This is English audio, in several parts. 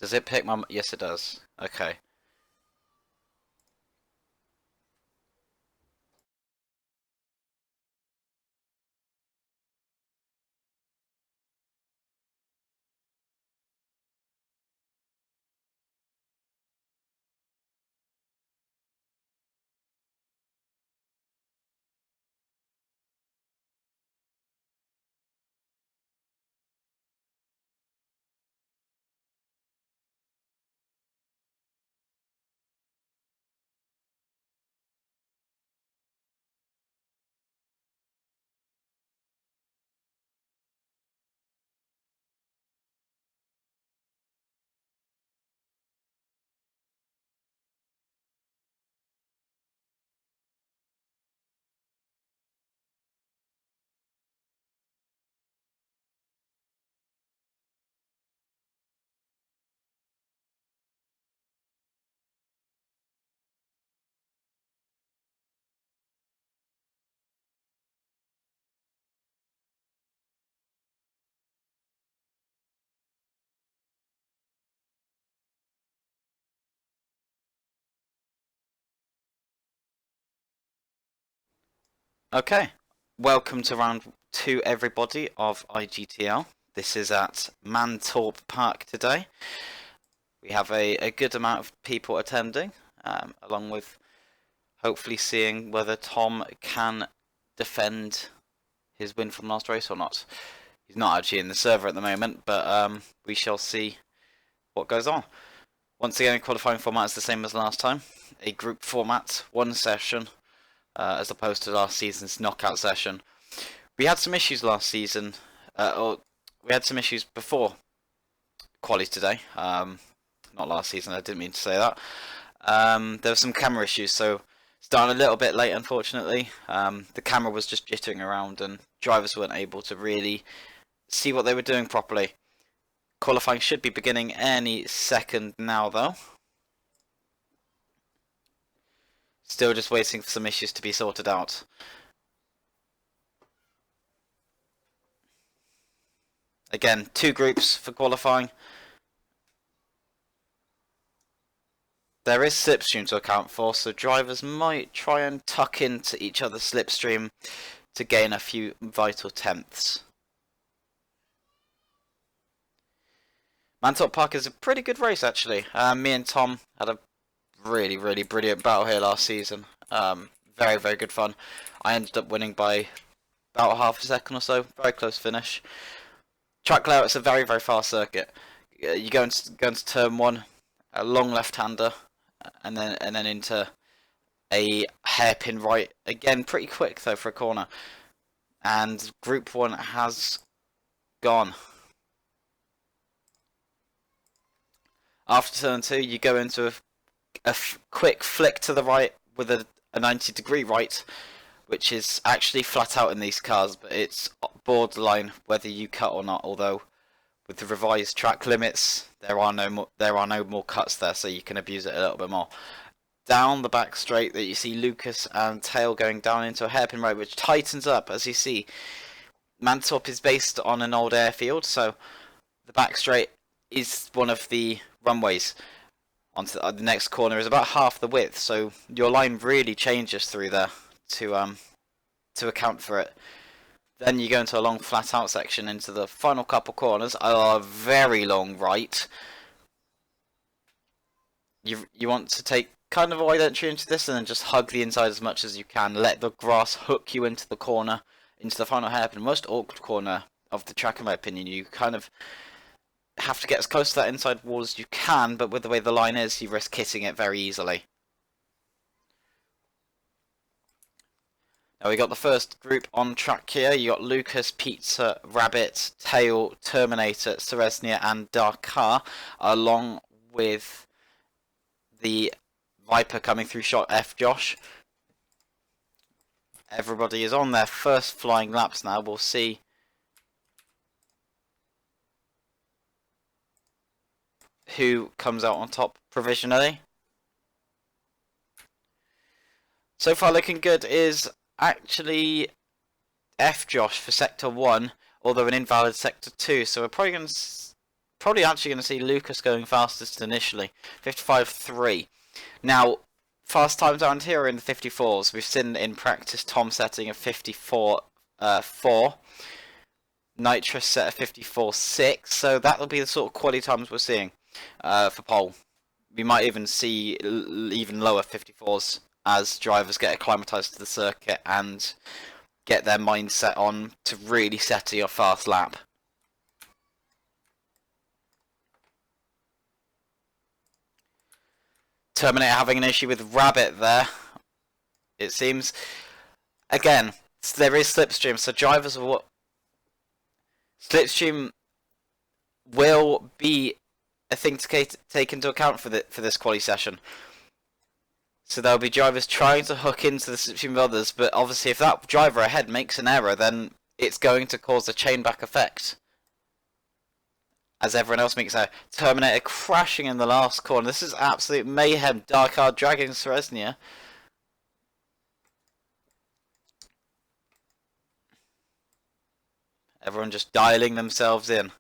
Does it pick my... Yes, it does. Okay. Okay. Welcome to round 2, everybody, of IGTL. This is at Mantorp Park today. We have a good amount of people attending, along with hopefully seeing whether Tom can defend his win from last race or not. He's not actually in the server at the moment, but we shall see what goes on. Once again, qualifying format is the same as last time. A group format, one session, as opposed to last season's knockout session. We had some issues last season, or we had some issues before quali today. Not last season, I didn't mean to say that. There were some camera issues, so starting a little bit late, unfortunately. The camera was just jittering around and drivers weren't able to really see what they were doing properly. Qualifying should be beginning any second now, though. Still just waiting for some issues to be sorted out. Again, 2 groups for qualifying. There is slipstream to account for, so drivers might try and tuck into each other's slipstream to gain a few vital tenths. Mantorp Park is a pretty good race, actually. Me and Tom had a really brilliant battle here last season. Very good fun. I ended up winning by about half a second or so. Very close finish. Track layout is a very fast circuit. You go into turn 1, a long left-hander, and then into a hairpin right. Again, pretty quick though for a corner. And Group 1 has gone. After turn 2, you go into a quick flick to the right with a 90-degree right, which is actually flat out in these cars, but it's borderline whether you cut or not. Although with the revised track limits, there are no more cuts there, so you can abuse it a little bit more. Down the back straight that you see Lucas and Tail going down into a hairpin right, which tightens up. As you see, Mantorp is based on an old airfield, so the back straight is one of the runways. Onto the next corner is about half the width, so your line really changes through there to account for it. Then you go into a long flat out section into the final couple corners, a very long right. You want to take kind of a wide entry into this and then just hug the inside as much as you can. Let the grass hook you into the corner, into the final hairpin. Most awkward corner of the track, in my opinion. You kind of have to get as close to that inside wall as you can, but with the way the line is, you risk hitting it very easily. Now we got the first group on track here. You got Lucas, Pizza, Rabbit, Tail, Terminator, Ceresnia, and Dakar, along with the Viper coming through shot F Josh. Everybody is on their first flying laps now. We'll see who comes out on top provisionally. So far looking good is actually F Josh for sector 1, although an invalid sector 2, so we're probably going to probably actually going to see Lucas going fastest initially, 55.3. Now, fast times around here are in the 54s. We've seen in practice Tom setting a 54.4. Nitrous set a 54.6, so that'll be the sort of quality times we're seeing for pole. We might even see even lower 54s as drivers get acclimatized to the circuit and get their mindset on to really set your fast lap. Terminator having an issue with Rabbit there, it seems. Again, there is slipstream, so drivers will... Slipstream will be a thing to take into account for this quali session. So there'll be drivers trying to hook into the slipstream of others, but obviously if that driver ahead makes an error, then it's going to cause a chain back effect. As everyone else makes out. Terminator crashing in the last corner. This is absolute mayhem. Darkard dragging Seresnia. Everyone just dialing themselves in.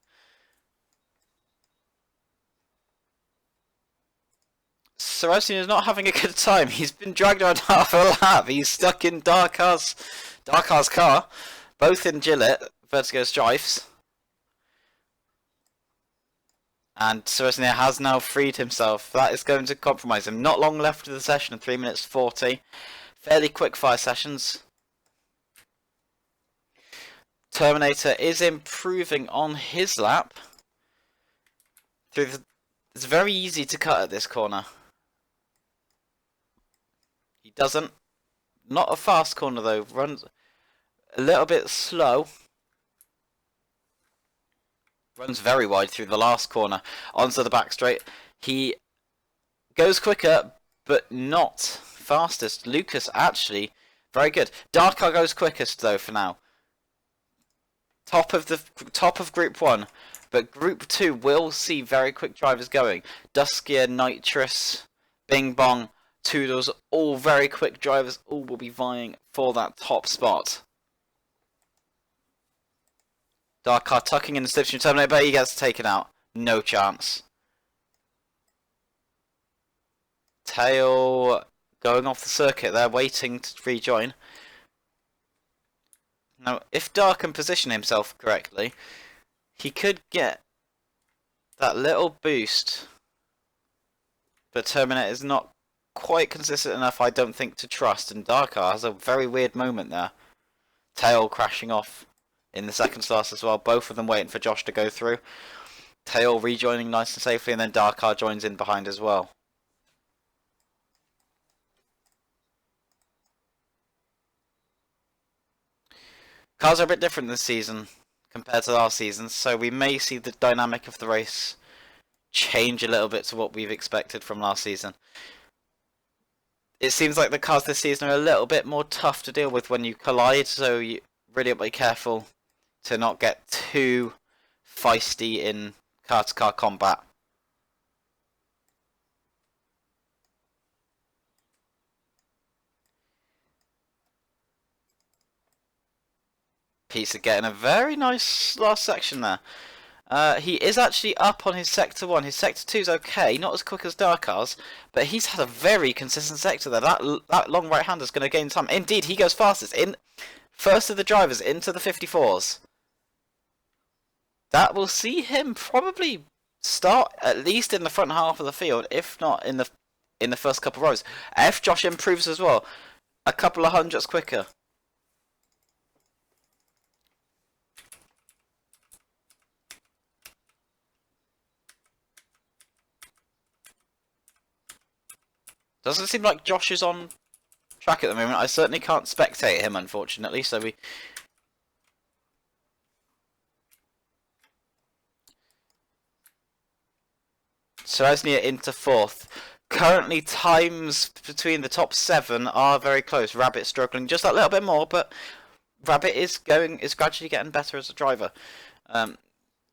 Seresnia is not having a good time. He's been dragged around half a lap. He's stuck in Darkar's car. Both in Gillette. Vertigo strifes. And Seresnia has now freed himself. That is going to compromise him. Not long left of the session, 3 minutes 40. Fairly quick fire sessions. Terminator is improving on his lap. It's very easy to cut at this corner. He doesn't. Not a fast corner though. Runs a little bit slow. Runs very wide through the last corner. Onto the back straight. He goes quicker, but not fastest. Lucas actually very good. Darkar goes quickest though for now. Top of Group 1, but Group 2 will see very quick drivers going. Duskier, Nitrous, Bing Bong, Toodles, all very quick drivers. All will be vying for that top spot. Darkar tucking in the slipstream Terminator, but he gets taken out. No chance. Tail going off the circuit there, waiting to rejoin. Now, if Dark can position himself correctly, he could get that little boost. But Terminator is not quite consistent enough, I don't think, to trust. And Darkar has a very weird moment there. Tail crashing off in the second class as well. Both of them waiting for Josh to go through. Tail rejoining nice and safely, and then Darkar joins in behind as well. Cars are a bit different this season compared to last season, so we may see the dynamic of the race change a little bit to what we've expected from last season. It seems like the cars this season are a little bit more tough to deal with when you collide, so you really have to be careful to not get too feisty in car-to-car combat. Piece of getting a very nice last section there. He is actually up on his Sector 1. His Sector 2 is okay, not as quick as Darkar's, but he's had a very consistent sector there. That long right-hander is going to gain time. Indeed, he goes fastest. First of the drivers into the 54s. That will see him probably start at least in the front half of the field, if not in the first couple of rows. If Josh improves as well, a couple of hundredths quicker. Doesn't seem like Josh is on track at the moment. I certainly can't spectate him, unfortunately, so we... Seresnia into 4th. Currently, times between the top 7 are very close. Rabbit struggling just that little bit more, but Rabbit is gradually getting better as a driver.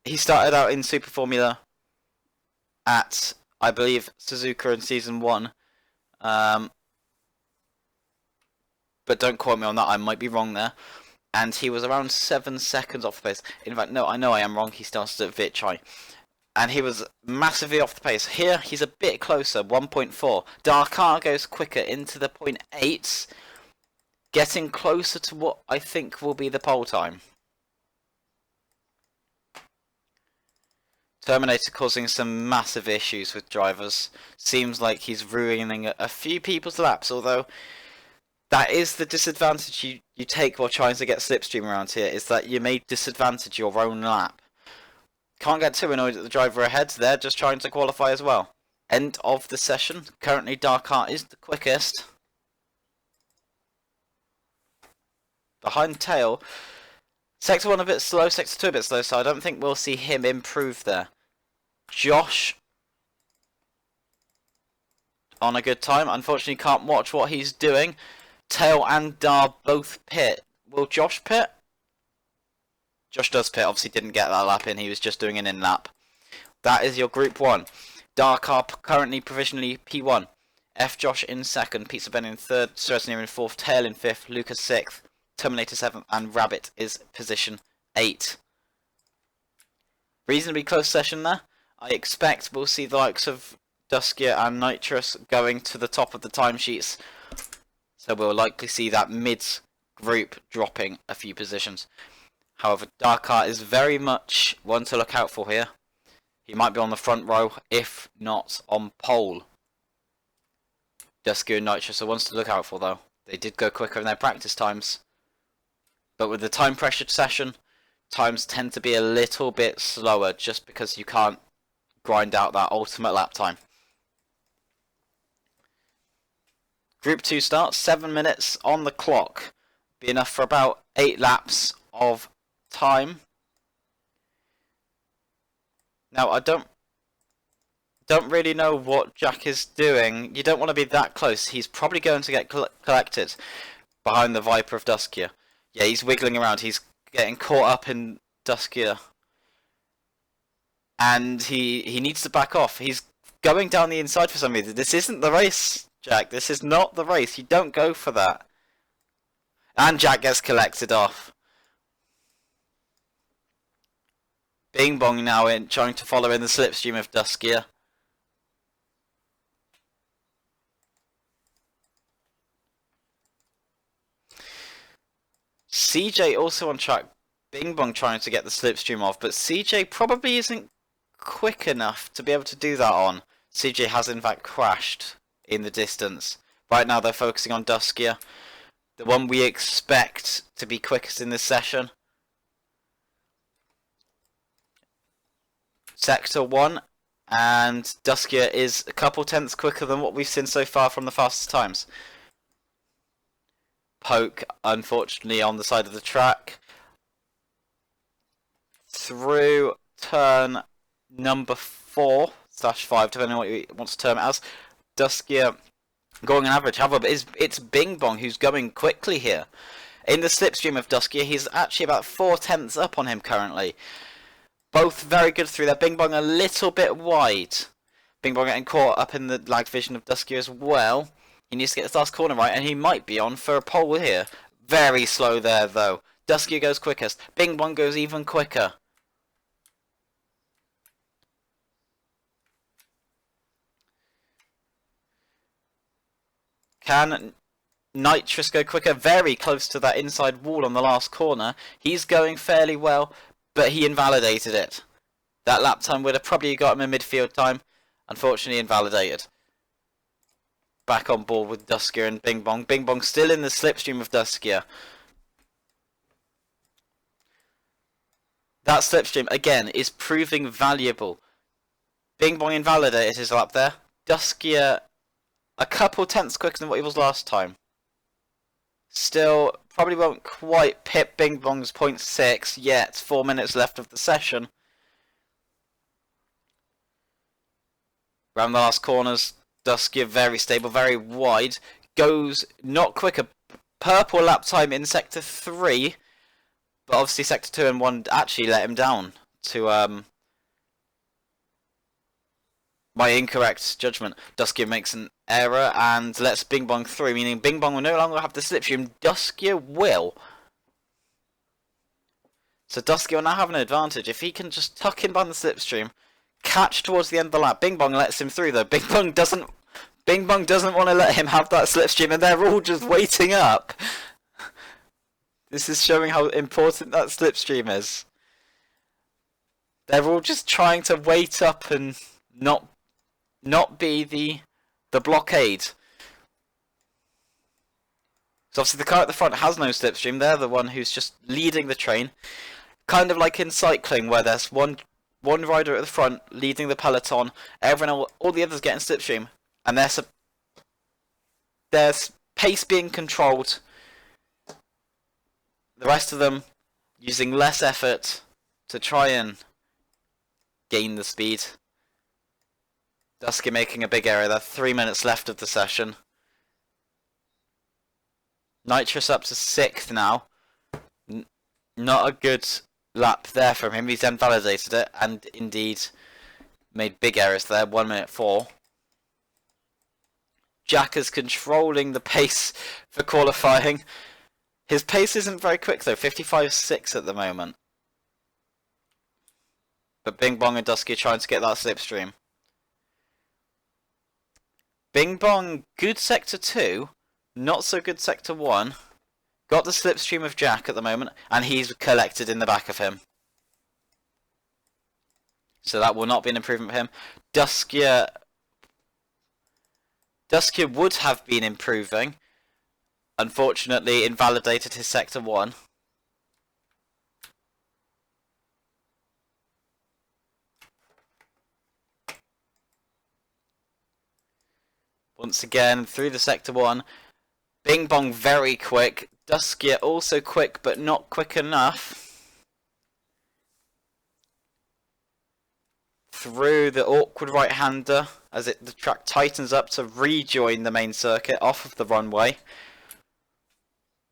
He started out in Super Formula at, I believe, Suzuka in Season 1. But don't quote me on that, I might be wrong there. And he was around 7 seconds off the pace. In fact, no, I know I am wrong. He started at Vichai. and he was massively off the pace. Here, he's a bit closer, 1.4. Dakar goes quicker into the 0.8, getting closer to what I think will be the pole time. Terminator causing some massive issues with drivers. Seems like he's ruining a few people's laps, although that is the disadvantage you take while trying to get slipstream around here, is that you may disadvantage your own lap. Can't get too annoyed at the driver ahead, they're just trying to qualify as well. End of the session. Currently Dakar is the quickest. Behind tail. Sector 1 a bit slow, Sector 2 a bit slow, so I don't think we'll see him improve there. Josh on a good time. Unfortunately can't watch what he's doing. Tail and Dar both pit. Will Josh pit? Josh does pit, obviously didn't get that lap in, he was just doing an in lap. That is your group 1. Dakar currently provisionally P1. F Josh in 2nd, Pizza Ben in 3rd, Suresneer in 4th, Tail in 5th, Lucas 6th, Terminator 7th, and Rabbit is position 8. Reasonably close session there. I expect we'll see the likes of Duskier and Nitrous going to the top of the timesheets. So we'll likely see that mid-group dropping a few positions. However, Dakar is very much one to look out for here. He might be on the front row, if not on pole. Duskier and Nitrous are ones to look out for though. They did go quicker in their practice times. But with the time pressured session, times tend to be a little bit slower just because you can't grind out that ultimate lap time. Group 2 starts, 7 minutes on the clock. Be enough for about 8 laps of time. Now I don't really know what Jack is doing. You don't want to be that close. He's probably going to get collected behind the Viper of Duskier. Yeah, he's wiggling around. He's getting caught up in Duskier. And he needs to back off. He's going down the inside for some reason. This isn't the race, Jack. This is not the race. You don't go for that. And Jack gets collected off. Bing Bong now in, trying to follow in the slipstream of Duskier. CJ also on track. Bing Bong trying to get the slipstream off, but CJ probably isn't quick enough to be able to do that on. CJ has in fact crashed in the distance. Right now they're focusing on Duskier, the one we expect to be quickest in this session. Sector 1, and Duskier is a couple tenths quicker than what we've seen so far from the fastest times. Poke, unfortunately, on the side of the track. Through turn number 4/5, depending on what you want to term it as. Duskier going on average. However, it's Bing Bong who's going quickly here. In the slipstream of Duskier, he's actually about 4 tenths up on him currently. Both very good through there. Bing Bong a little bit wide. Bing Bong getting caught up in the lag vision of Duskier as well. He needs to get this last corner right, and he might be on for a pole here. Very slow there, though. Duskier goes quickest. Bing Bong goes even quicker. Can Nitrous go quicker? Very close to that inside wall on the last corner. He's going fairly well, but he invalidated it. That lap time would have probably got him a midfield time. Unfortunately invalidated. Back on board with Duskier and Bing Bong. Bing Bong still in the slipstream of Duskier. That slipstream, again, is proving valuable. Bing Bong invalidated his lap there. Duskier a couple tenths quicker than what he was last time. Still, probably won't quite pip Bing Bong's 0.6 yet. 4 minutes left of the session. Around the last corners, Duskier very stable, very wide. Goes not quicker. Purple lap time in Sector 3. But obviously Sector 2 and 1 actually let him down to my incorrect judgment. Duskier makes an error and lets Bing Bong through, meaning Bing Bong will no longer have the slipstream. Duskier will. So Duskier will now have an advantage. If he can just tuck in behind the slipstream, catch towards the end of the lap. Bing Bong lets him through though. Bing Bong doesn't want to let him have that slipstream, and they're all just waiting up. This is showing how important that slipstream is. They're all just trying to wait up and not be the blockade. So obviously the car at the front has no slipstream. They're the one who's just leading the train. Kind of like in cycling, where there's one rider at the front leading the peloton, everyone, all the others getting slipstream, and there's pace being controlled. The rest of them using less effort to try and gain the speed. Dusky making a big error there. 3 minutes left of the session. Nitrous up to 6th now. Not a good lap there from him. He's then validated it and indeed made big errors there. 1 minute 4. Jack is controlling the pace for qualifying. His pace isn't very quick though. 55.6 at the moment. But Bing Bong and Dusky are trying to get that slipstream. Bing Bong, good sector 2. Not so good sector 1. Got the slipstream of Jack at the moment, and he's collected in the back of him. So that will not be an improvement for him. Duskia would have been improving. Unfortunately, invalidated his sector 1. Once again, through the sector 1. Bing Bong very quick. Duskia also quick, but not quick enough. Through the awkward right-hander as the track tightens up to rejoin the main circuit off of the runway.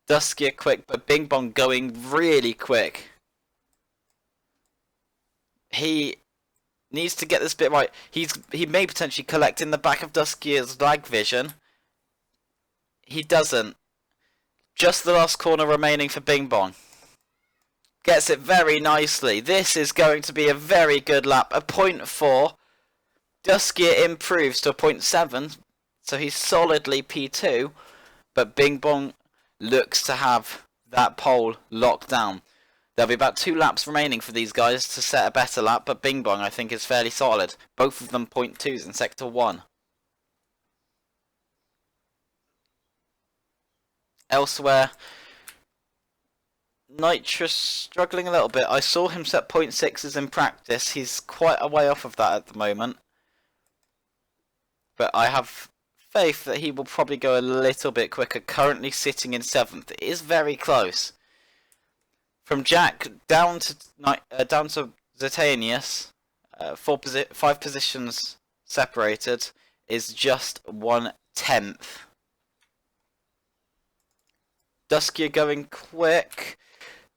Duskia quick, but Bing Bong going really quick. He needs to get this bit right. He may potentially collect in the back of Duskia's lag vision. He doesn't. Just the last corner remaining for Bing Bong. Gets it very nicely. This is going to be a very good lap. A 0.4. Duskia improves to a 0.7. So he's solidly P2. But Bing Bong looks to have that pole locked down. There'll be about 2 laps remaining for these guys to set a better lap. But Bing Bong, I think, is fairly solid. Both of them 0.2s in sector 1. Elsewhere, Nitrous struggling a little bit. I saw him set 0.6s in practice. He's quite a way off of that at the moment. But I have faith that he will probably go a little bit quicker. Currently sitting in 7th. It is very close. From Jack down to Zetanius, 5 positions separated, is just 1/10. Duskia going quick,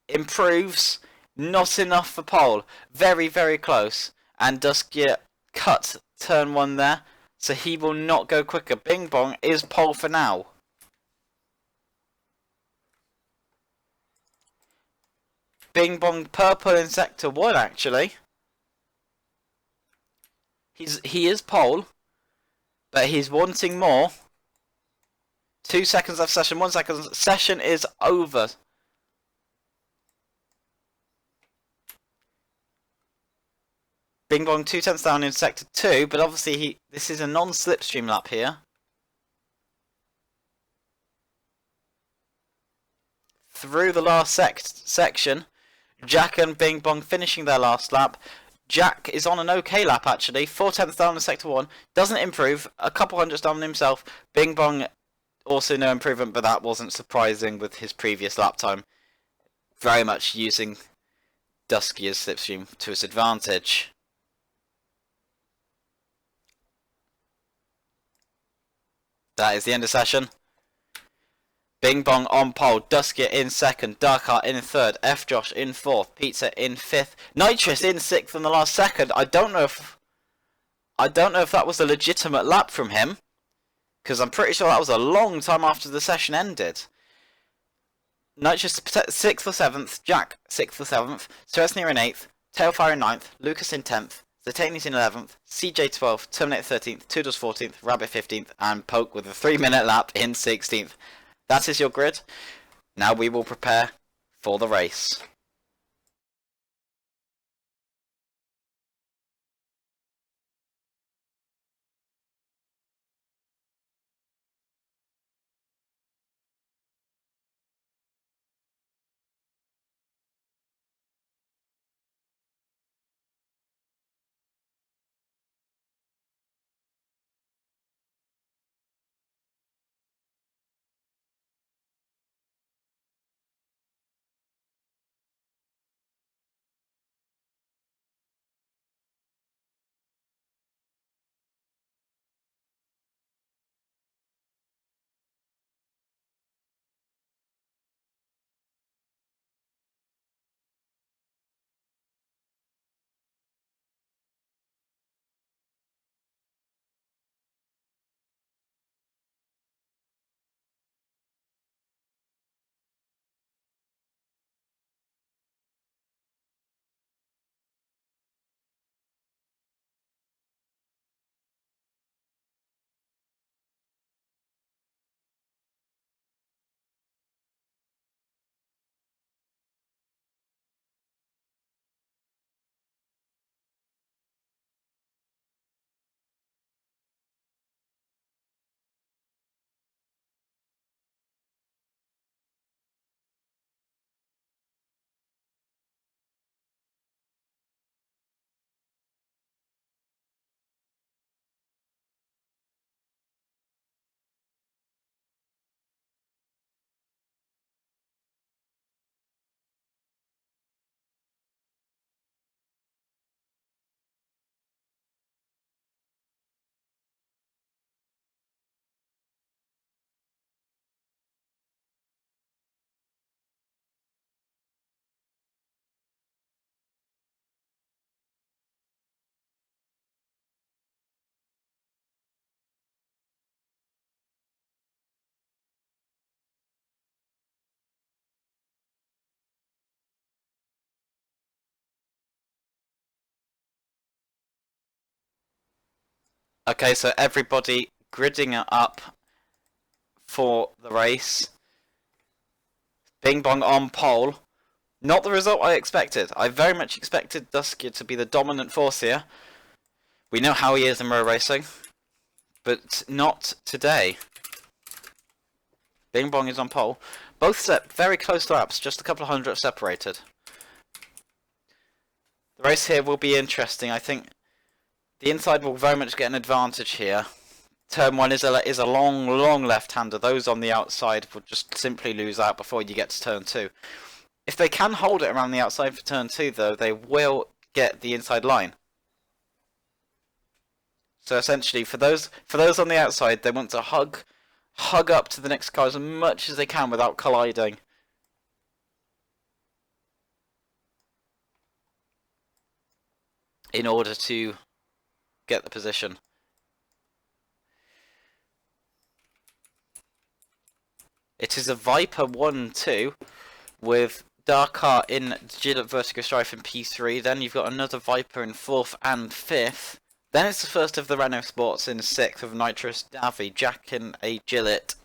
improves, not enough for pole, very very close, and Duskia cut turn 1 there, so he will not go quicker. Bing Bong is pole for now. Bing Bong purple in sector 1 actually. He is pole, but he's wanting more. 2 seconds left session, 1 second. Session is over. Bing Bong 2/10 down in sector 2, but obviously this is a non-slipstream lap here. Through the last section, Jack and Bing Bong finishing their last lap. Jack is on an okay lap actually, 4/10 down in sector 1, doesn't improve, a couple hundreds down himself. Bing Bong also no improvement, but that wasn't surprising with his previous lap time. Very much using Duskia's slipstream to his advantage. That is the end of session. Bing Bong on pole, Duskia in 2nd, Darkheart in 3rd, F Josh in 4th, Pizza in 5th, Nitrous in 6th in the last second. I don't know if that was a legitimate lap from him, because I'm pretty sure that was a long time after the session ended. Nitrous 6th or 7th, Jack 6th or 7th, Stresnier in 8th, Tailfire in 9th, Lucas in 10th, Zatani's in 11th, CJ 12th, Terminator 13th, Toodles 14th, Rabbit 15th, and Poke with a 3-minute lap in 16th. That is your grid. Now we will prepare for the race. Okay, so everybody gridding it up for the race. Bing Bong on pole. Not the result I expected. I very much expected Dusky to be the dominant force here. We know how he is in road racing, but not today. Bing Bong is on pole. Both set very close laps, just a couple of hundred separated. The race here will be interesting. I think the inside will very much get an advantage here. Turn 1 is a long left-hander. Those on the outside will just simply lose out before you get to turn 2. If they can hold it around the outside for turn 2, though, they will get the inside line. So essentially, for those on the outside, they want to hug up to the next car as much as they can without colliding. In order to get the position. It is a Viper 1-2 with Dakar in Gillett Vertigo Strife in P3. Then you've got another Viper in 4th and 5th. Then it's the first of the Renault Sports in 6th with Nitrous Davy, Jack in a Gillett,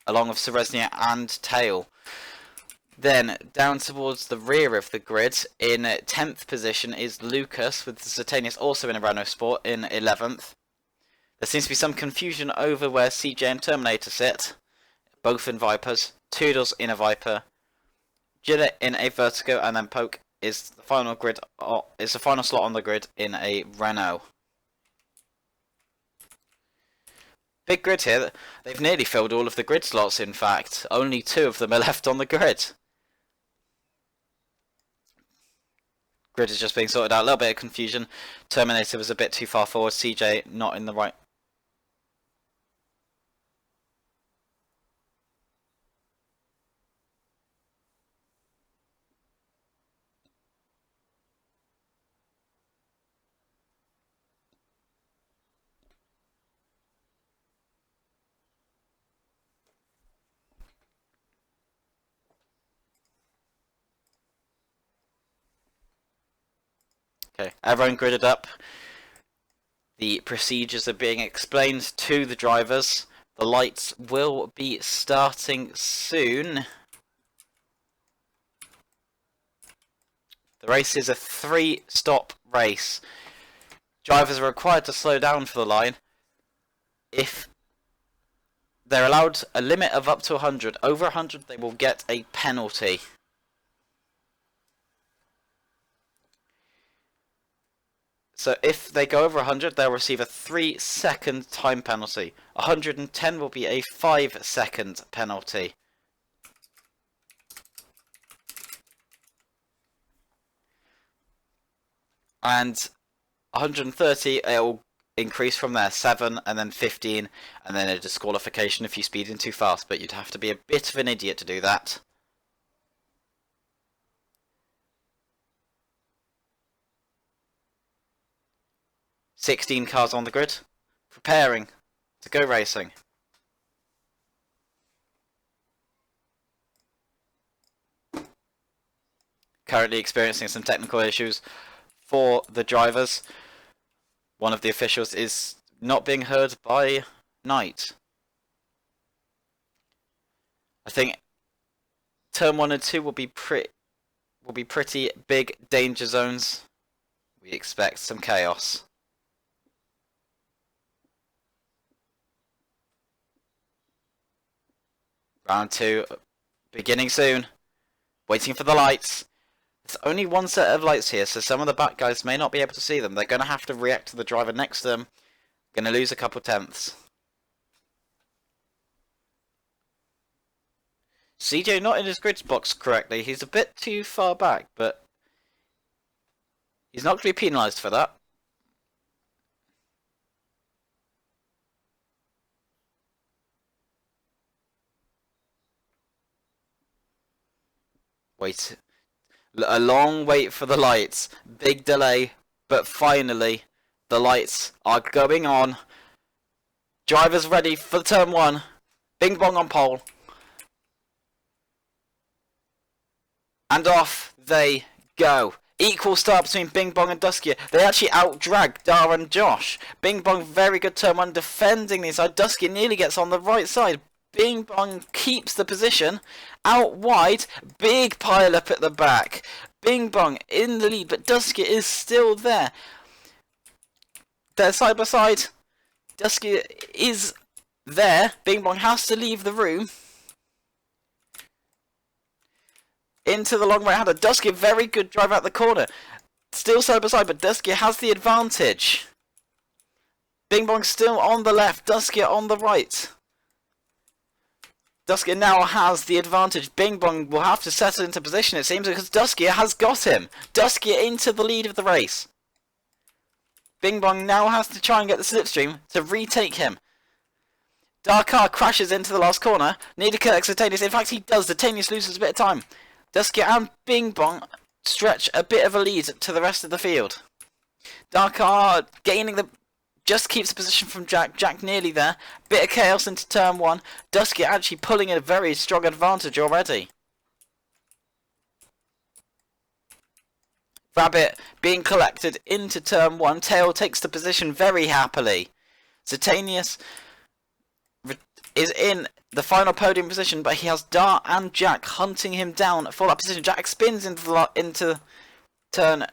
along with Sereznia and Tail. Then down towards the rear of the grid in 10th position is Lucas with Zatanius also in a Renault Sport in 11th. There seems to be some confusion over where CJ and Terminator sit, both in Vipers. Toodles in a Viper, Gillett in a Vertigo, and then Poke is the final slot on the grid in a Renault. Big grid here. They've nearly filled all of the grid slots, in fact. Only 2 of them are left on the grid. Grid is just being sorted out. A little bit of confusion. Terminator was a bit too far forward. CJ not in the right. Okay, everyone gridded up. The procedures are being explained to the drivers. The lights will be starting soon. The race is a 3-stop race. Drivers are required to slow down for the line. If they're allowed a limit of up to 100, over 100 they will get a penalty. So if they go over 100, they'll receive a 3-second time penalty. 110 will be a 5-second penalty. And 130, it'll increase from there, 7 and then 15, and then a disqualification if you speed in too fast, but you'd have to be a bit of an idiot to do that. "16 cars on the grid, preparing to go racing." Currently experiencing some technical issues for the drivers. One of the officials is not being heard by Knight. I think turn 1 and 2 will be pretty big danger zones. We expect some chaos. Round 2 beginning soon. Waiting for the lights. There's only one set of lights here, so some of the back guys may not be able to see them. They're going to have to react to the driver next to them. Going to lose a couple tenths. CJ not in his grid box correctly. He's a bit too far back, but he's not going to be penalised for that. Wait. A long wait for the lights. Big delay, but finally the lights are going on. Drivers ready for turn 1. Bing bong on pole. And off they go. Equal start between Bing Bong and Dusky. They actually out-drag Dar and Josh. Bing Bong, very good turn 1, defending the inside. Dusky nearly gets on the right side. Bing Bong keeps the position. Out wide, big pile up at the back. Bing Bong in the lead, but Dusky is still there. They're side by side. Dusky is there. Bing Bong has to leave the room. Into the long right-hander. Dusky, very good drive out the corner. Still side by side, but Dusky has the advantage. Bing Bong still on the left. Dusky on the right. Dusky now has the advantage. Bing Bong will have to settle into position, it seems, because Dusky has got him. Dusky into the lead of the race. Bing Bong now has to try and get the slipstream to retake him. Dark car crashes into the last corner. Nearly collects Titanius. In fact, he does. Titanius loses a bit of time. Dusky and Bing Bong stretch a bit of a lead to the rest of the field. Dark car gaining the... just keeps the position from Jack. Jack nearly there. Bit of chaos into turn 1. Dusky actually pulling a very strong advantage already. Rabbit being collected into turn 1. Tail takes the position very happily. Zatanius is in the final podium position, but he has Dart and Jack hunting him down for that position. Jack spins into turn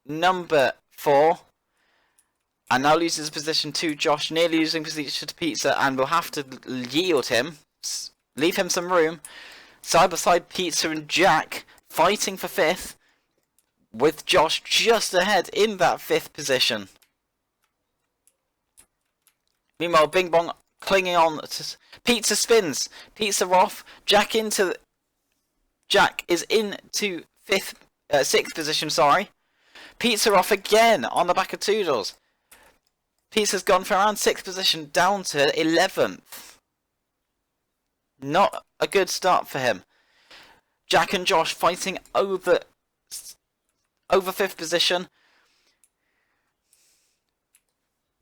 number 4. And now loses position to Josh, nearly losing position to Pizza, and will have to yield him, leave him some room. Side by side, Pizza and Jack fighting for 5th, with Josh just ahead in that 5th position. Meanwhile, Bing Bong clinging on to Pizza spins. Pizza off. Jack is into 6th position. Sorry. Pizza off again on the back of Toodles. Pizza's gone from around 6th position down to 11th. Not a good start for him. Jack and Josh fighting over 5th position.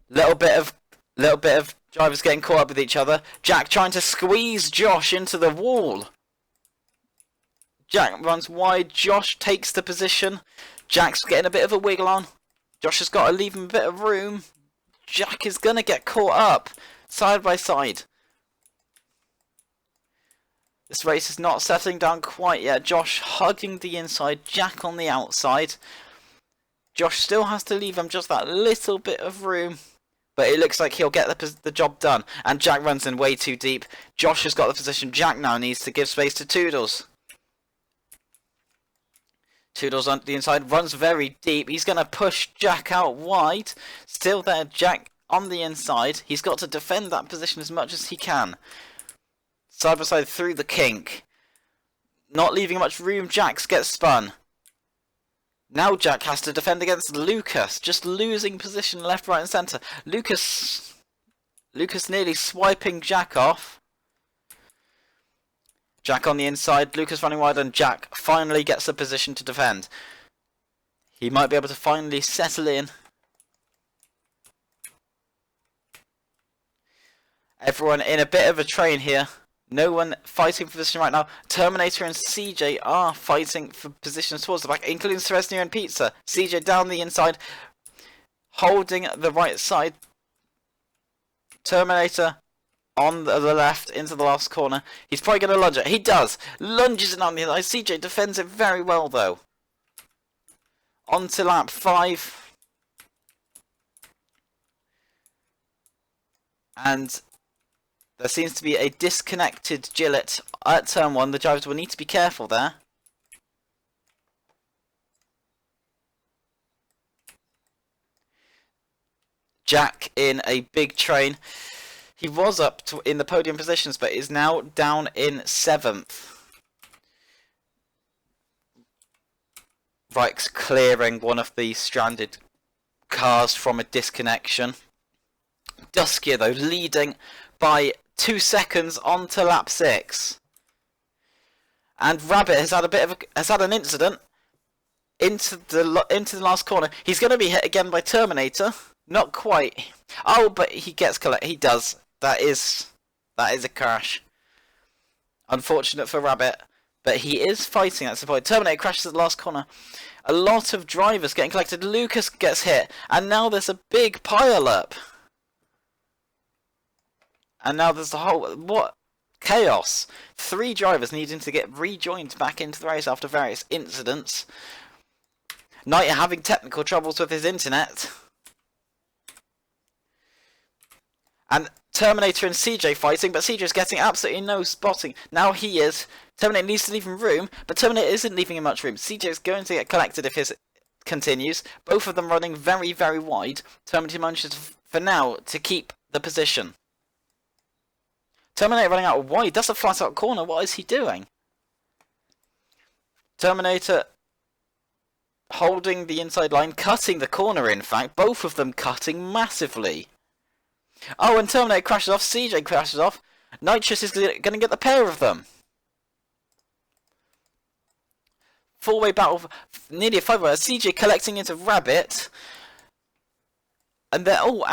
Little bit of drivers getting caught up with each other. Jack trying to squeeze Josh into the wall. Jack runs wide. Josh takes the position. Jack's getting a bit of a wiggle on. Josh has got to leave him a bit of room. Jack is going to get caught up side by side. This race is not settling down quite yet. Josh hugging the inside, Jack on the outside. Josh still has to leave him just that little bit of room. But it looks like he'll get the job done. And Jack runs in way too deep. Josh has got the position. Jack now needs to give space to Toodles. Toodles on the inside, runs very deep. He's going to push Jack out wide. Still there, Jack on the inside. He's got to defend that position as much as he can. Side by side through the kink. Not leaving much room. Jack gets spun. Now Jack has to defend against Lucas. Just losing position left, right and centre. Lucas nearly swiping Jack off. Jack on the inside, Lucas running wide, and Jack finally gets a position to defend. He might be able to finally settle in. Everyone in a bit of a train here. No one fighting for position right now. Terminator and CJ are fighting for positions towards the back, including Seresnia and Pizza. CJ down the inside, holding the right side. Terminator on the left into the last corner. He's probably going to lunge it. He does. Lunges it on the inside. CJ defends it very well though. On to lap 5. And there seems to be a disconnected Gillette at turn 1. The drivers will need to be careful there. Jack in a big train. He was up in the podium positions, but is now down in 7th. Reich's clearing one of the stranded cars from a disconnection. Duskier, though, leading by 2 seconds on to lap 6. And Rabbit has had an incident into the last corner. He's going to be hit again by Terminator. Not quite. Oh, but he gets collected. He does. That is a crash. Unfortunate for Rabbit, but he is fighting at some point. Terminator crashes at the last corner. A lot of drivers getting collected. Lucas gets hit, and now there's a big pile up. And now there's the whole chaos. 3 drivers needing to get rejoined back into the race after various incidents. Knight having technical troubles with his internet. And Terminator and CJ fighting, but CJ's getting absolutely no spotting. Now he is. Terminator needs to leave him room, but Terminator isn't leaving him much room. CJ is going to get collected if his continues. Both of them running very, very wide. Terminator manages for now to keep the position. Terminator running out wide. That's a flat out corner. What is he doing? Terminator holding the inside line, cutting the corner in fact. Both of them cutting massively. Oh, and Terminator crashes off. CJ crashes off. Nitrous is going to get the pair of them. 4-way battle, nearly a 5-way. CJ collecting into Rabbit. And they're all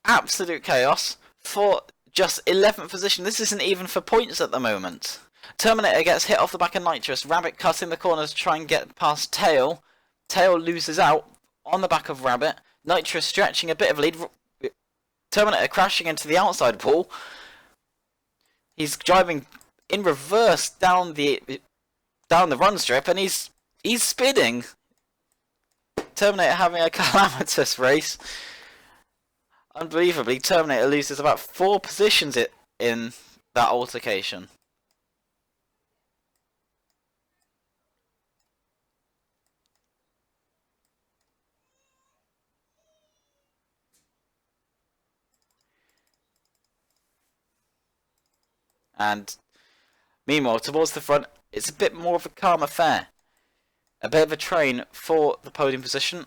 absolute chaos for just 11th position. This isn't even for points at the moment. Terminator gets hit off the back of Nitrous. Rabbit cutting the corners to try and get past Tail. Tail loses out on the back of Rabbit. Nitrous stretching a bit of lead. Terminator crashing into the outside wall. He's driving in reverse down the run strip, and he's spinning. Terminator having a calamitous race. Unbelievably, Terminator loses about 4 positions in that altercation. And meanwhile, towards the front, it's a bit more of a calm affair. A bit of a train for the podium position.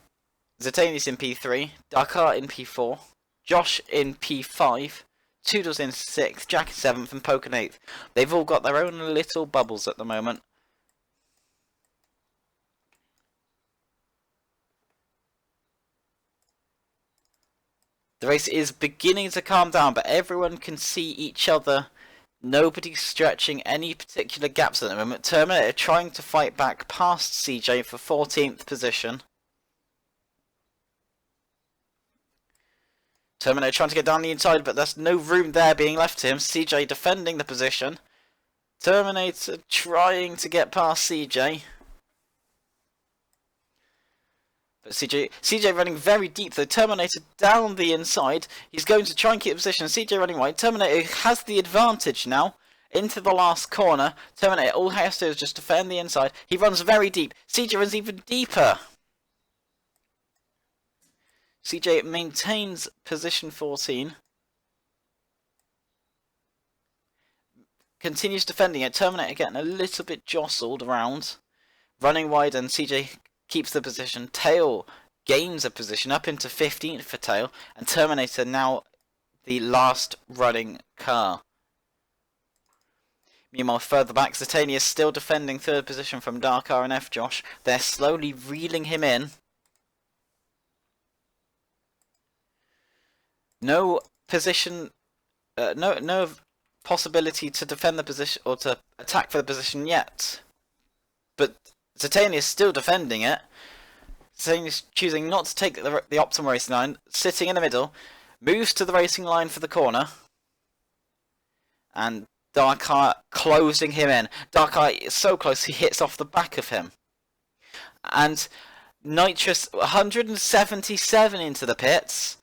Zetanius in P3, Dakar in P4, Josh in P5, Toodles in 6th, Jack in 7th, and Poke in 8th. They've all got their own little bubbles at the moment. The race is beginning to calm down, but everyone can see each other. Nobody's stretching any particular gaps at the moment. Terminator trying to fight back past CJ for 14th position. Terminator trying to get down the inside, but there's no room there being left to him. CJ defending the position. Terminator trying to get past CJ. But CJ running very deep though. Terminator down the inside. He's going to try and keep position. CJ running wide. Terminator has the advantage now. Into the last corner. Terminator, all he has to do is just defend the inside. He runs very deep. CJ runs even deeper. CJ maintains position 14. Continues defending it. Terminator getting a little bit jostled around. Running wide and CJ keeps the position. Tail gains a position up into 15th for Tail. And Terminator now the last running car. Meanwhile, further back, Zatania is still defending third position from Darkar and F. Josh. They're slowly reeling him in. No position, no possibility to defend the position or to attack for the position yet. But Zatania is still defending it. Zatania is choosing not to take the optimal racing line, sitting in the middle, moves to the racing line for the corner, and Darkar closing him in. Darkar is so close he hits off the back of him. And Nitrous 177 into the pits.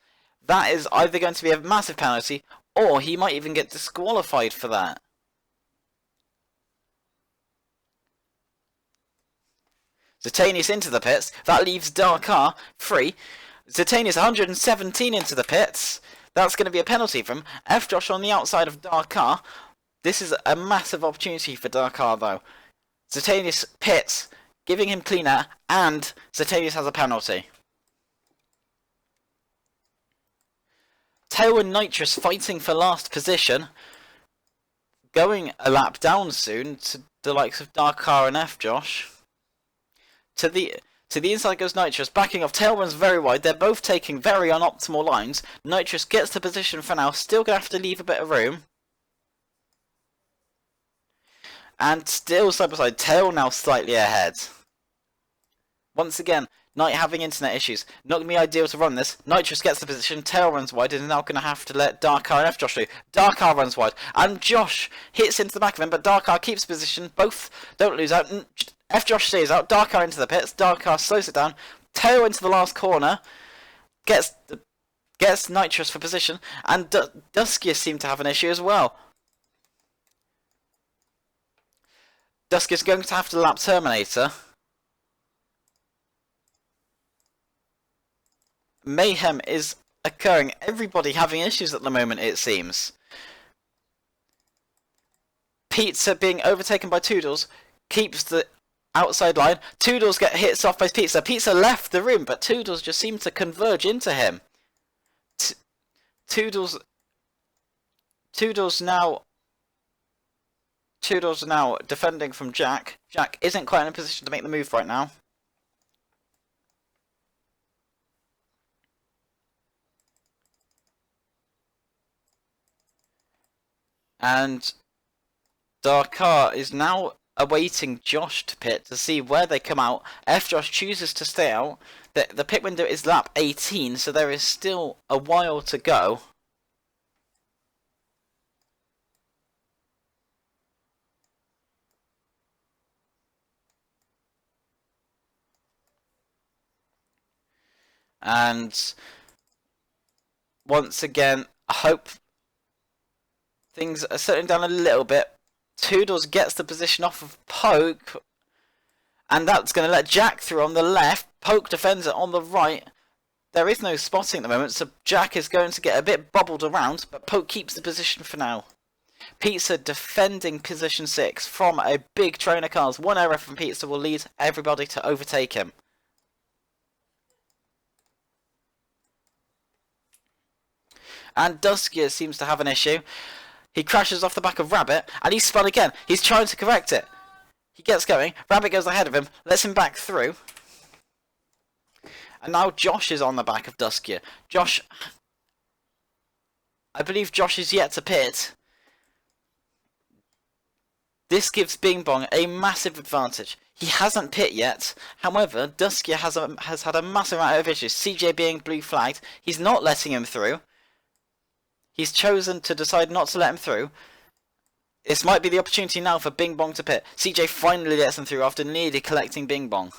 That is either going to be a massive penalty, or he might even get disqualified for that. Zatanius into the pits. That leaves Darkar free. Zatanius 117 into the pits. That's going to be a penalty for him. F. Josh on the outside of Darkar. This is a massive opportunity for Darkar though. Zatanius pits, giving him clean air, and Zatanius has a penalty. Tail and Nitrous fighting for last position. Going a lap down soon to the likes of Darkar and F. Josh. To the inside goes Nitrous, backing off. Tail runs very wide. They're both taking very unoptimal lines. Nitrous gets the position for now. Still going to have to leave a bit of room. And still side by side. Tail now slightly ahead. Once again, Knight having internet issues. Not going to be ideal to run this. Nitrous gets the position. Tail runs wide and is now going to have to let Darkar and F. Josh through. Darkar runs wide. And Josh hits into the back of him, but Darkar keeps position. Both don't lose out. F. Josh stays out. Darkar into the pits. Darkar slows it down. Tail into the last corner. Gets Nitrous for position. And Duskier seemed to have an issue as well. Duskier's going to have to lap Terminator. Mayhem is occurring. Everybody having issues at the moment, it seems. Pizza being overtaken by Toodles keeps the outside line. Toodles get hits off by Pizza. Pizza left the room, but Toodles just seemed to converge into him. Toodles now defending from Jack. Jack isn't quite in a position to make the move right now. And Darkar is now awaiting Josh to pit to see where they come out. F. Josh chooses to stay out. The pit window is lap 18, so there is still a while to go. And once again, I hope things are settling down a little bit. Toodles gets the position off of Poke, and that's going to let Jack through on the left. Poke defends it on the right. There is no spotting at the moment, so Jack is going to get a bit bobbled around, but Poke keeps the position for now. Pizza defending position 6 from a big train of cars. One error from Pizza will lead everybody to overtake him. And Duskier seems to have an issue. He crashes off the back of Rabbit, and he's spun again. He's trying to correct it. He gets going. Rabbit goes ahead of him, lets him back through. And now Josh is on the back of Duskier. Josh, I believe Josh is yet to pit. This gives Bing Bong a massive advantage. He hasn't pit yet. However, Duskier has had a massive amount of issues. CJ being blue flagged. He's not letting him through. He's chosen to decide not to let him through. This might be the opportunity now for Bing Bong to pit. CJ finally lets him through after nearly collecting Bing Bong.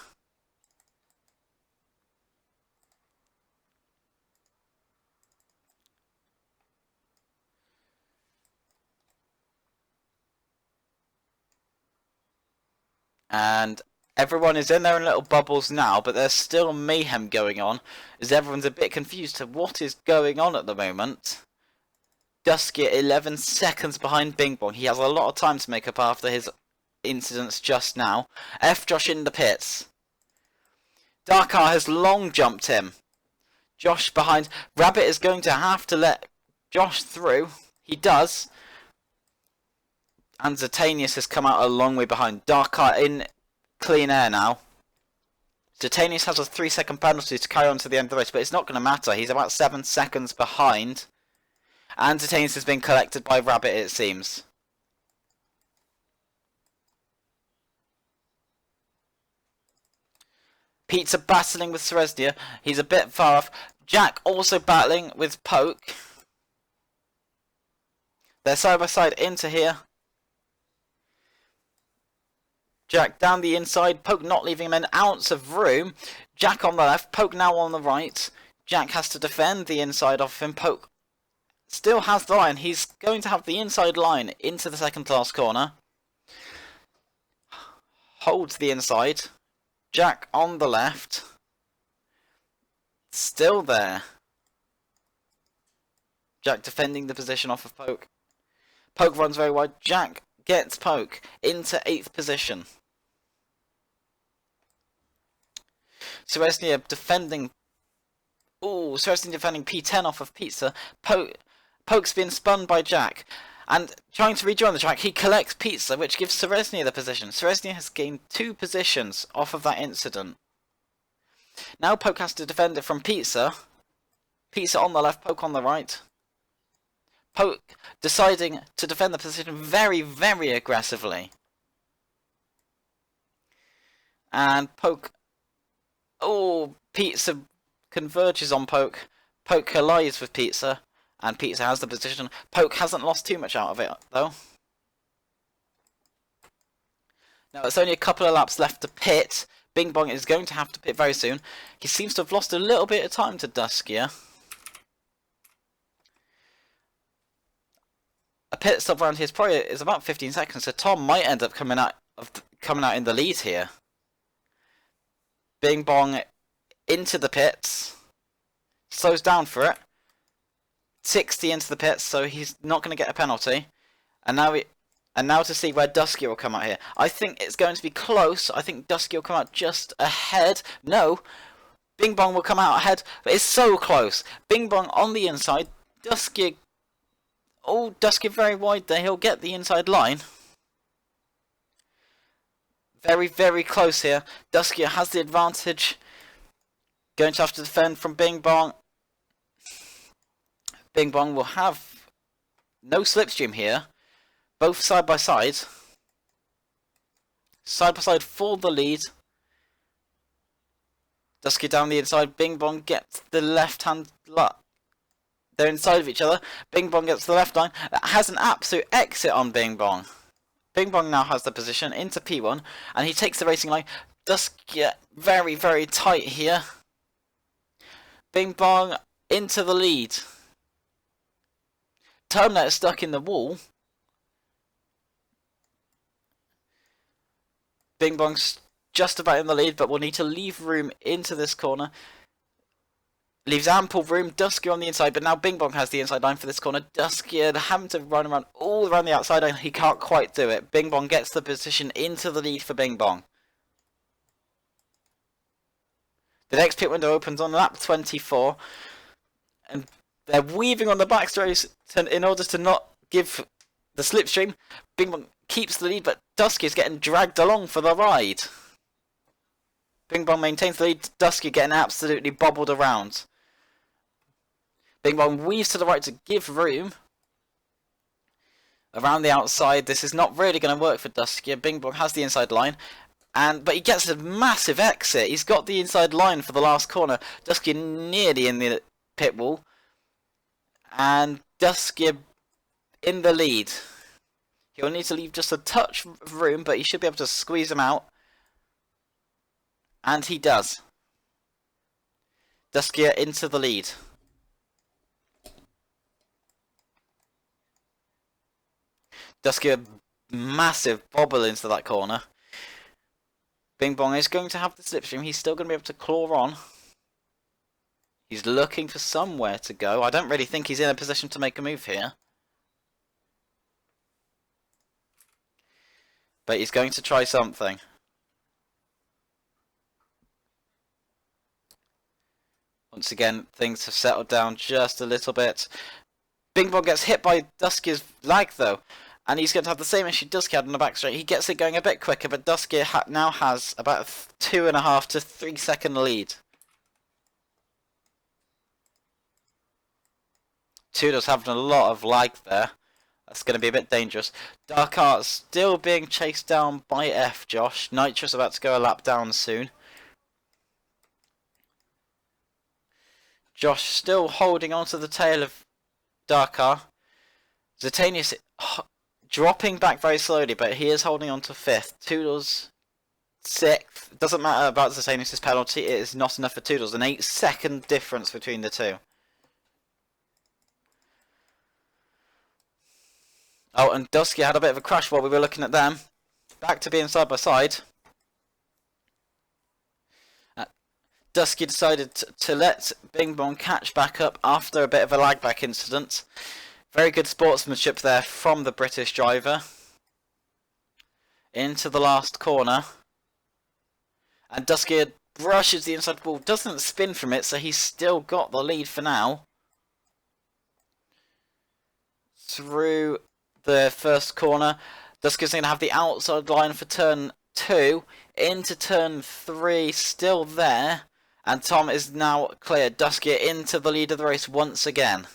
And everyone is in their own little bubbles now, but there's still mayhem going on, as everyone's a bit confused to what is going on at the moment. Dusky 11 seconds behind Bing Bong. He has a lot of time to make up after his incidents just now. F Josh in the pits. Darkar has long jumped him. Josh behind. Rabbit is going to have to let Josh through. He does. And Zatanius has come out a long way behind. Darkar in clean air now. Zatanius has a 3-second penalty to carry on to the end of the race, but it's not going to matter. He's about 7 seconds behind. And Zatanius has been collected by Rabbit, it seems. Pizza battling with Seresnia. He's a bit far off. Jack also battling with Poke. They're side by side into here. Jack down the inside, Poke not leaving him an ounce of room. Jack on the left, Poke now on the right. Jack has to defend the inside of him. Poke still has the line. He's going to have the inside line into the second to last corner. Holds the inside. Jack on the left. Still there. Jack defending the position off of Poke. Poke runs very wide. Jack gets Poke into 8th position. Seresnia defending. Ooh, Seresnia defending P10 off of Pizza. Poke's been spun by Jack. And trying to rejoin the track, he collects Pizza, which gives Seresnia the position. Seresnia has gained 2 positions off of that incident. Now Poke has to defend it from Pizza. Pizza on the left, Poke on the right. Poke deciding to defend the position very, very aggressively. And Poke. Oh, Pizza converges on Poke. Poke collides with Pizza. And Pizza has the position. Poke hasn't lost too much out of it, though. Now, it's only a couple of laps left to pit. Bing Bong is going to have to pit very soon. He seems to have lost a little bit of time to Duskier. A pit stop around here is about 15 seconds, so Tom might end up coming out in the lead here. Bing Bong into the pits. Slows down for it. 60 into the pits, so he's not going to get a penalty. And now to see where Dusky will come out here. I think it's going to be close. I think Dusky will come out just ahead. No, Bing Bong will come out ahead, but it's so close. Bing Bong on the inside. Dusky. Oh, Dusky very wide there. He'll get the inside line. Very, very close here. Dusky has the advantage. Going to have to defend from Bing Bong. Bing Bong will have no slipstream here. Both side by side. Side by side for the lead. Dusky down the inside. Bing Bong gets the left hand. They're inside of each other. Bing Bong gets the left line. Has an absolute exit on Bing Bong. Bing Bong now has the position into P1. And he takes the racing line. Dusky very, very tight here. Bing Bong into the lead. Terminator is stuck in the wall. Bing Bong's just about in the lead, but will need to leave room into this corner. Leaves ample room. Dusky on the inside, but now Bing Bong has the inside line for this corner. Dusky having to run around all around the outside, and he can't quite do it. Bing Bong gets the position into the lead for Bing Bong. The next pit window opens on lap 24, and they're weaving on the backstretch in order to not give the slipstream. Bing Bong keeps the lead, but Dusky is getting dragged along for the ride. Bing Bong maintains the lead. Dusky getting absolutely bobbled around. Bing Bong weaves to the right to give room. Around the outside, this is not really going to work for Dusky. Bing Bong has the inside line. But he gets a massive exit. He's got the inside line for the last corner. Dusky nearly in the pit wall. And Dusky in the lead. He'll need to leave just a touch of room, but he should be able to squeeze him out. And he does. Dusky into the lead. Dusky massive bobble into that corner. Bing Bong is going to have the slipstream. He's still going to be able to claw on. He's looking for somewhere to go. I don't really think he's in a position to make a move here. But he's going to try something. Once again, things have settled down just a little bit. Bing Bong gets hit by Dusky's lag though. And he's going to have the same issue Dusky had on the back straight. He gets it going a bit quicker, but Dusky now has about a 2.5 to 3 second lead. Toodle's having a lot of lag there. That's going to be a bit dangerous. Dark Art still being chased down by F Josh. Nitrous about to go a lap down soon. Josh still holding onto the tail of Darkar. Zetanius dropping back very slowly, but he is holding on to 5th. Toodles 6th. Doesn't matter about Zetanius' penalty. It is not enough for Toodles. An 8-second difference between the two. Oh, and Dusky had a bit of a crash while we were looking at them. Back to being side by side. Dusky decided to let Bing Bong catch back up after a bit of a lag back incident. Very good sportsmanship there from the British driver. Into the last corner. And Dusky brushes the inside wall. Doesn't spin from it, so he's still got the lead for now. Through the first corner. Dusky's going to have the outside line for turn 2. Into turn 3, still there. And Tom is now clear. Dusky into the lead of the race once again.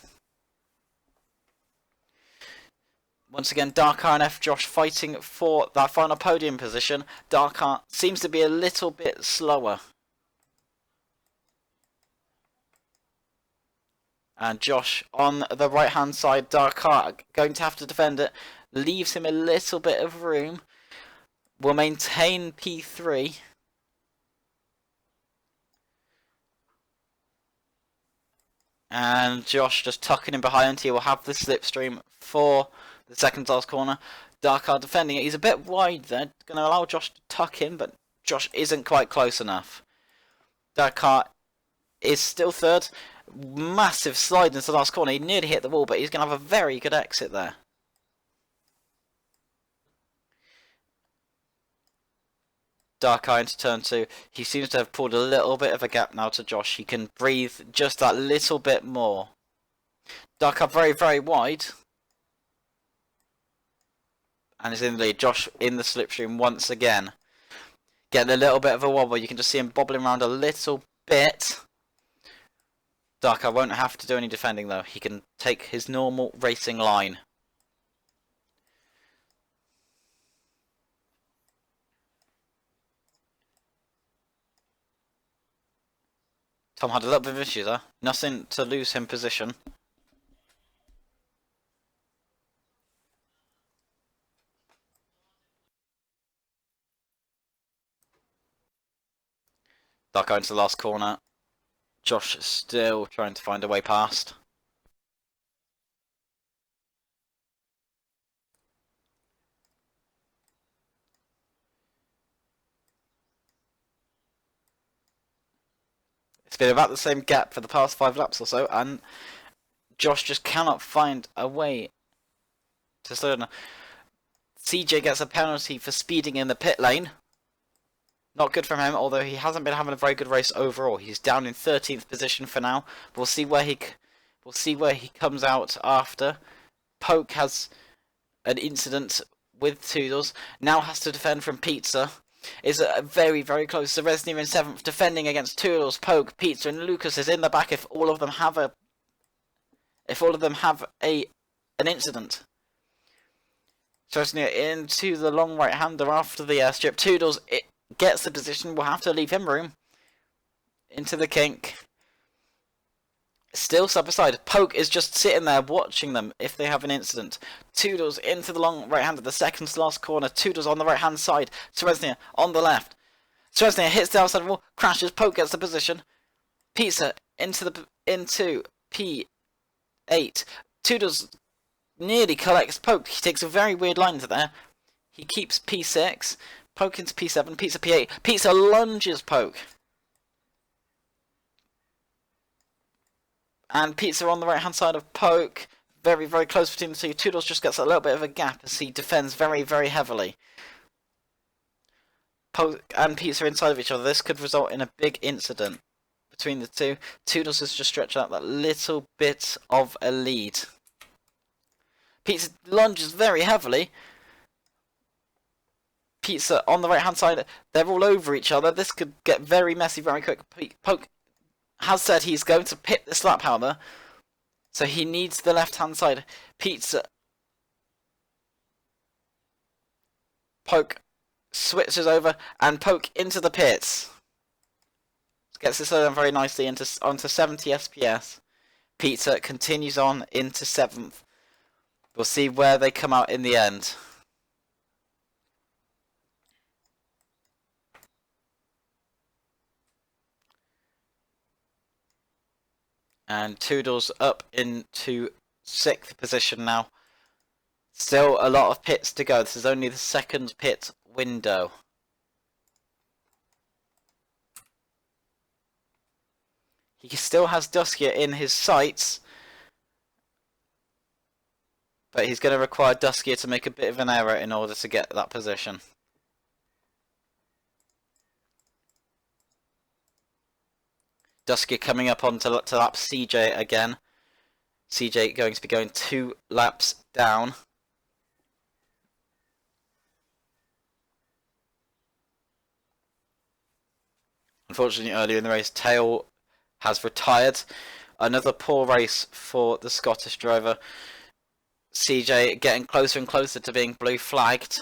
Once again, Darkar and F Josh fighting for that final podium position. Darkar seems to be a little bit slower. And Josh on the right hand side, Darkar going to have to defend it. Leaves him a little bit of room. Will maintain P3. And Josh just tucking him behind. He will have the slipstream for the second last corner. Darkar defending it. He's a bit wide there. Going to allow Josh to tuck in, but Josh isn't quite close enough. Darkar is still 3rd. Massive slide into the last corner. He nearly hit the wall, but he's going to have a very good exit there. Darkar into turn 2. He seems to have pulled a little bit of a gap now to Josh. He can breathe just that little bit more. Darkar very, very wide. And is in the lead. Josh in the slipstream once again. Getting a little bit of a wobble. You can just see him bobbling around a little bit. Darkar won't have to do any defending though. He can take his normal racing line. Tom had a little bit of issues there. Nothing to lose him position. Darkar into the last corner. Josh still trying to find a way past. It's been about the same gap for the past 5 laps or so, and Josh just cannot find a way to slow down. CJ gets a penalty for speeding in the pit lane. Not good from him, although he hasn't been having a very good race overall. He's down in 13th position for now. We'll see where he comes out after. Poke has an incident with Toodles. Now has to defend from Pizza. Is very, very close to Resnier in 7th, defending against Toodles, Poke, Pizza, and Lucas is in the back if all of them have an incident. Resnier into the long right-hander after the airstrip. Toodles gets the position. We'll have to leave him room. Into the kink. Still side by side. Poke is just sitting there watching them if they have an incident. Toodles into the long right hand of the second to last corner. Toodles on the right hand side. Teresnia on the left. Teresnia hits the outside wall, crashes. Poke gets the position. Pizza into P8. Toodles nearly collects Poke. He takes a very weird line into there. He keeps P6. Poke into P7. Pizza P8. Pizza lunges Poke. And Pizza on the right hand side of Poke. Very, very close between the two. Toodles just gets a little bit of a gap as he defends very, very heavily. Poke and Pizza inside of each other. This could result in a big incident between the two. Toodles has just stretched out that little bit of a lead. Pizza lunges very heavily. Pizza on the right hand side. They're all over each other. This could get very messy very quick. Poke has said he's going to pit the slap hammer, so he needs the left hand side. Pizza. Poke switches over and Poke into the pits. Gets this down very nicely onto 70 SPS. Pizza continues on into 7th. We'll see where they come out in the end. And Toodles up into 6th position now. Still a lot of pits to go. This is only the second pit window. He still has Duskia in his sights. But he's going to require Duskia to make a bit of an error in order to get that position. Duskia coming up onto lap CJ again. CJ going to be going 2 laps down. Unfortunately, earlier in the race, Tail has retired. Another poor race for the Scottish driver. CJ getting closer and closer to being blue flagged.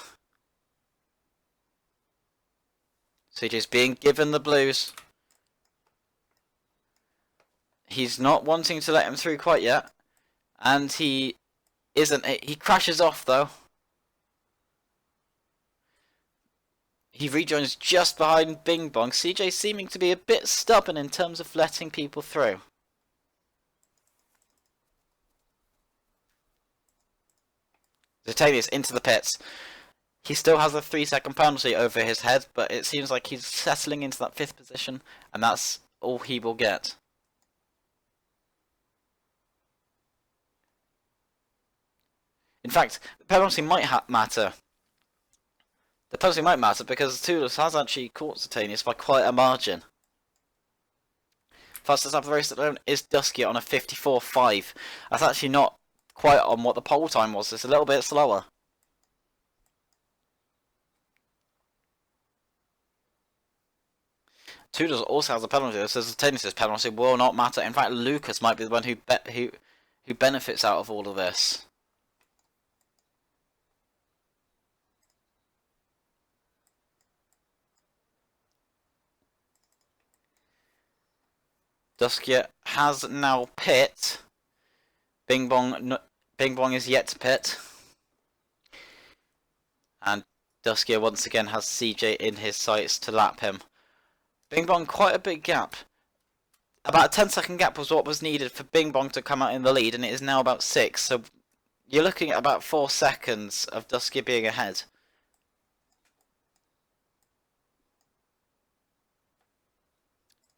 CJ's being given the blues. He's not wanting to let him through quite yet. And he isn't. He crashes off though. He rejoins just behind Bing Bong. CJ seeming to be a bit stubborn in terms of letting people through. Zitanius into the pits. He still has a 3-second penalty over his head, but it seems like he's settling into that 5th position, and that's all he will get. In fact, the penalty might matter. The penalty might matter because Toodles has actually caught Zitanius by quite a margin. Fastest lap of the race at the moment is Duskia on a 54.5. That's actually not quite on what the pole time was. It's a little bit slower. Toodles also has a penalty, so Zitanius' penalty will not matter. In fact, Lucas might be the one who benefits out of all of this. Duskia has now pit. Bing Bong is yet to pit. And Duskia once again has CJ in his sights to lap him. Bing Bong, quite a big gap. About a 10-second gap was what was needed for Bing Bong to come out in the lead, and it is now about 6. So you're looking at about 4 seconds of Duskia being ahead.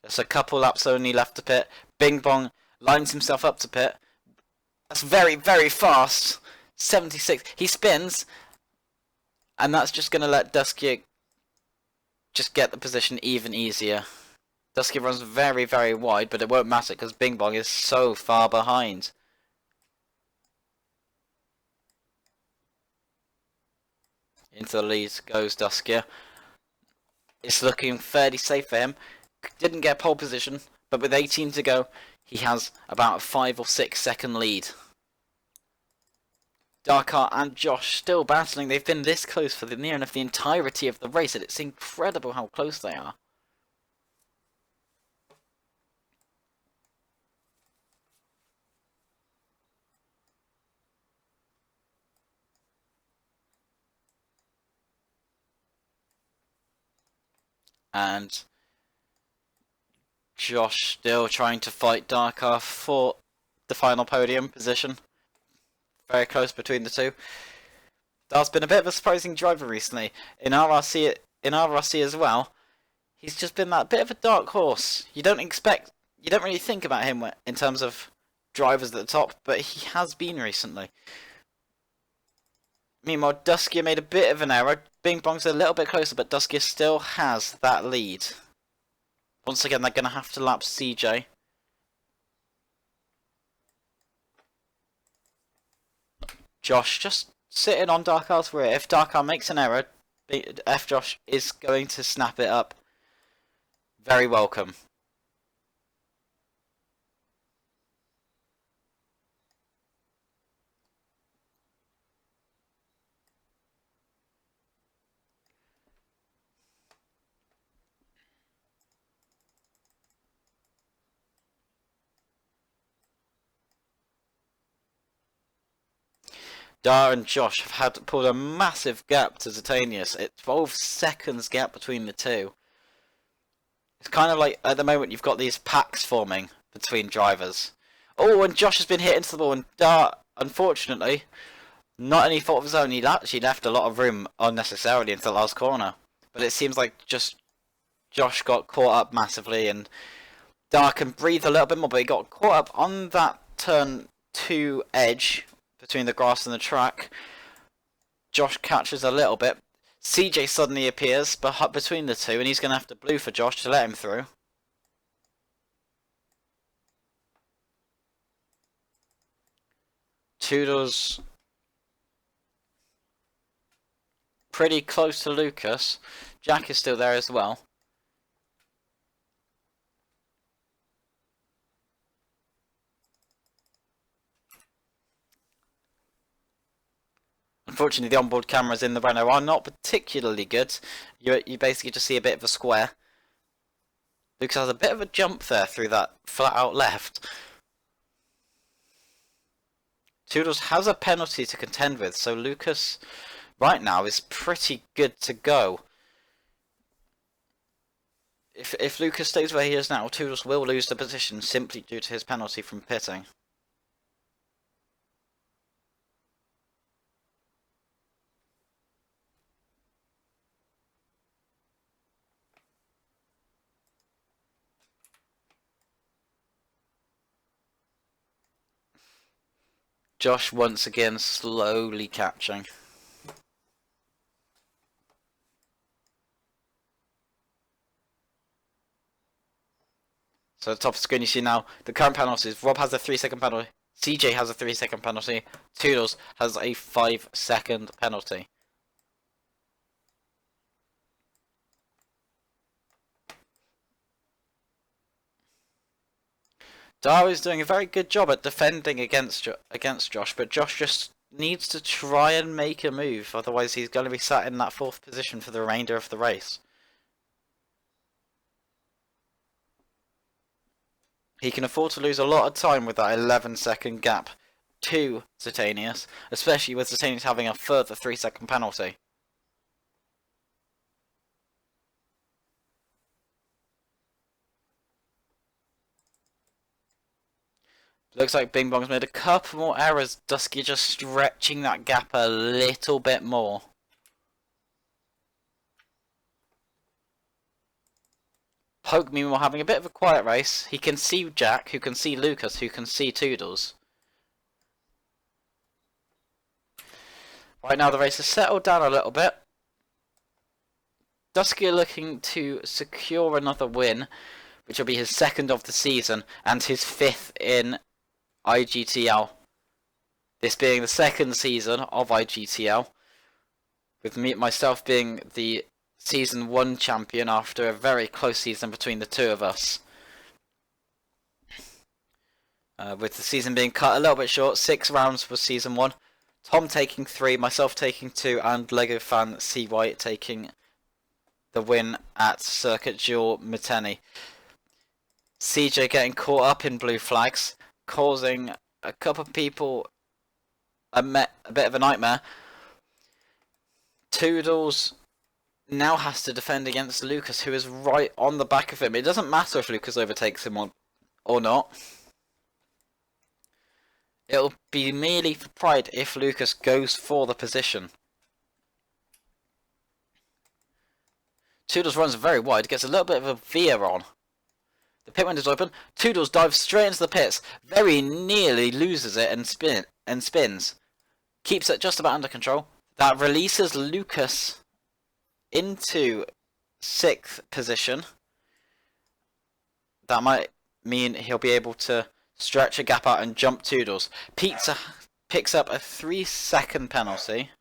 There's a couple laps only left to pit. Bing Bong lines himself up to pit. That's very, very fast. 76. He spins. And that's just going to let Duskia just get the position even easier. Duskia runs very, very wide, but it won't matter because Bing Bong is so far behind. Into the lead goes Duskia. It's looking fairly safe for him. Didn't get pole position, but with 18 to go, he has about a 5 or 6 second lead. Darkheart and Josh still battling. They've been this close for near enough the entirety of the race, and it's incredible how close they are. And Josh still trying to fight Darkar for the final podium position. Very close between the two. Dar's been a bit of a surprising driver recently. In RRC as well, he's just been that bit of a dark horse. You don't really think about him in terms of drivers at the top, but he has been recently. Meanwhile, Dusky made a bit of an error. Bing Bong's a little bit closer, but Dusky still has that lead. Once again, they're going to have to lap CJ. Josh just sitting on Darkar's rear. If Darkar makes an error, F Josh is going to snap it up. Very welcome. Dar and Josh have had pulled a massive gap to Zatanius. It's 12 seconds gap between the two. It's kind of like at the moment you've got these packs forming between drivers. Oh, and Josh has been hit into the ball, and Dar, unfortunately, not any fault of his own. He actually left a lot of room unnecessarily into the last corner. But it seems like just Josh got caught up massively, and Dar can breathe a little bit more, but he got caught up on that turn 2 edge between the grass and the track. Josh catches a little bit. CJ suddenly appears between the two, and he's going to have to blue for Josh to let him through. Toodles pretty close to Lucas. Jack is still there as well. Unfortunately, the onboard cameras in the Renault are not particularly good. You basically just see a bit of a square. Lucas has a bit of a jump there through that flat out left. Toodles has a penalty to contend with, so Lucas right now is pretty good to go. If Lucas stays where he is now, Toodles will lose the position simply due to his penalty from pitting. Josh once again slowly catching. So at the top of the screen you see now the current penalties. Rob has a 3-second penalty. CJ has a 3-second penalty. Toodles has a 5-second penalty. Dar is doing a very good job at defending against Josh, but Josh just needs to try and make a move, otherwise he's going to be sat in that 4th position for the remainder of the race. He can afford to lose a lot of time with that 11-second gap to Zatanius, especially with Zatanius having a further 3-second penalty. Looks like Bing Bong's made a couple more errors. Dusky just stretching that gap a little bit more. Poke meanwhile having a bit of a quiet race. He can see Jack, who can see Lucas, who can see Toodles. Right now the race has settled down a little bit. Dusky looking to secure another win, which will be his 2nd of the season and his 5th in IGTL. This being the 2nd season of IGTL, with myself being the Season 1 champion after a very close season between the two of us. With the season being cut a little bit short, 6 rounds for Season 1. Tom taking 3, myself taking 2, and Lego fan CY taking the win at Circuit Duel Miteni. CJ getting caught up in blue flags, causing a couple of people a bit of a nightmare. Toodles now has to defend against Lucas, who is right on the back of him. It doesn't matter if Lucas overtakes him or not. It'll be merely for pride if Lucas goes for the position. Toodles runs very wide, gets a little bit of a veer on. The pit window's open. Toodles dives straight into the pits, very nearly loses it and spins. Keeps it just about under control. That releases Lucas into 6th position. That might mean he'll be able to stretch a gap out and jump Toodles. Pizza picks up a 3-second penalty.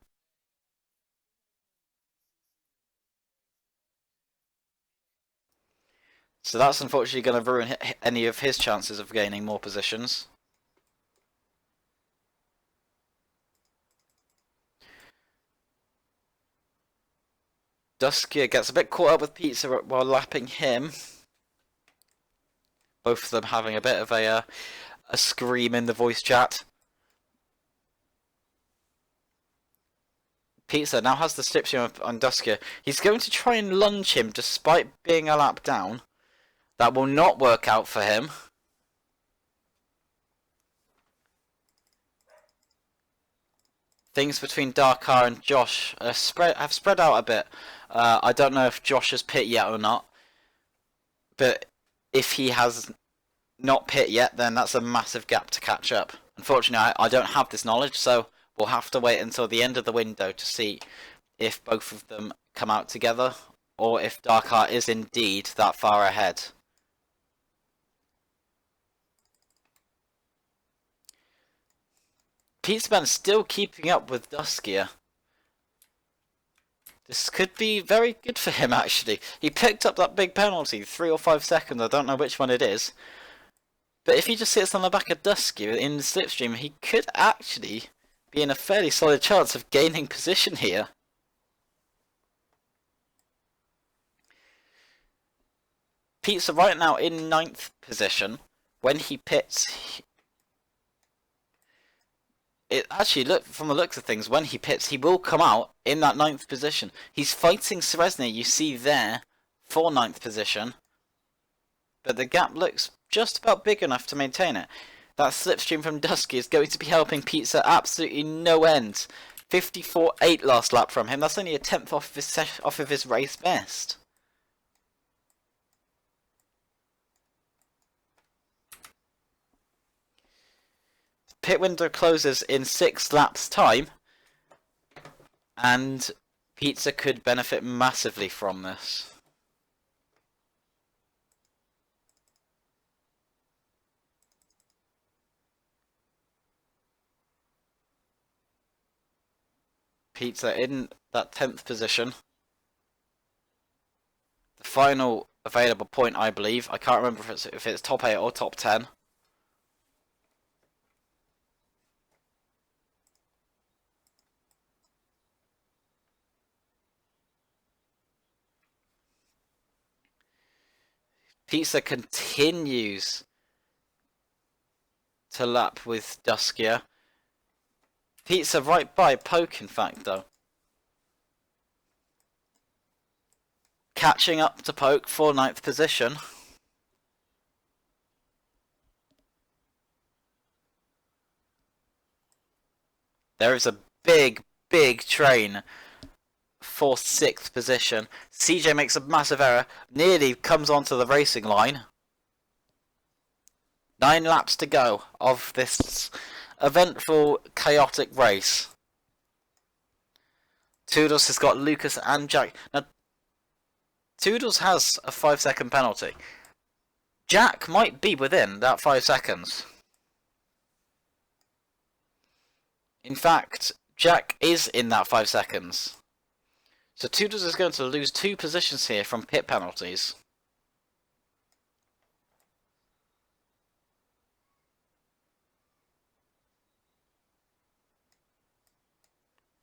So that's unfortunately going to ruin any of his chances of gaining more positions. Duskia gets a bit caught up with Pizza while lapping him. Both of them having a bit of a scream in the voice chat. Pizza now has the slipstream on Duskia. He's going to try and lunge him despite being a lap down. That will not work out for him. Things between Darkar and Josh have spread out a bit. I don't know if Josh has pit yet or not. But if he has not pit yet, then that's a massive gap to catch up. Unfortunately, I don't have this knowledge, so we'll have to wait until the end of the window to see if both of them come out together, or if Darkar is indeed that far ahead. Pizzaman still keeping up with Duskia. This could be very good for him, actually. He picked up that big penalty, 3 or 5 seconds, I don't know which one it is. But if he just sits on the back of Duskia in the slipstream, he could actually be in a fairly solid chance of gaining position here. Pizza right now in 9th position. When he pits, it actually, look from the looks of things, when he pits, he will come out in that 9th position. He's fighting Seresny, you see there, for 9th position. But the gap looks just about big enough to maintain it. That slipstream from Dusky is going to be helping Pizza absolutely no end. 54.8 last lap from him. That's only a 10th off of his race best. Pit window closes in 6 laps time, and Pizza could benefit massively from this. Pizza in that 10th position. The final available point, I believe. I can't remember if it's top 8 or top 10. Pizza continues to lap with Duskia. Pizza right by Poke, in fact, though. Catching up to Poke for 9th position. There is a big train for 6th position. CJ makes a massive error. Nearly comes onto the racing line. 9 laps to go of this eventful, chaotic race. Toodles has got Lucas and Jack. Now, Toodles has a 5-second penalty. Jack might be within that 5 seconds. In fact, Jack is in that 5 seconds. So Toodles is going to lose 2 positions here from pit penalties.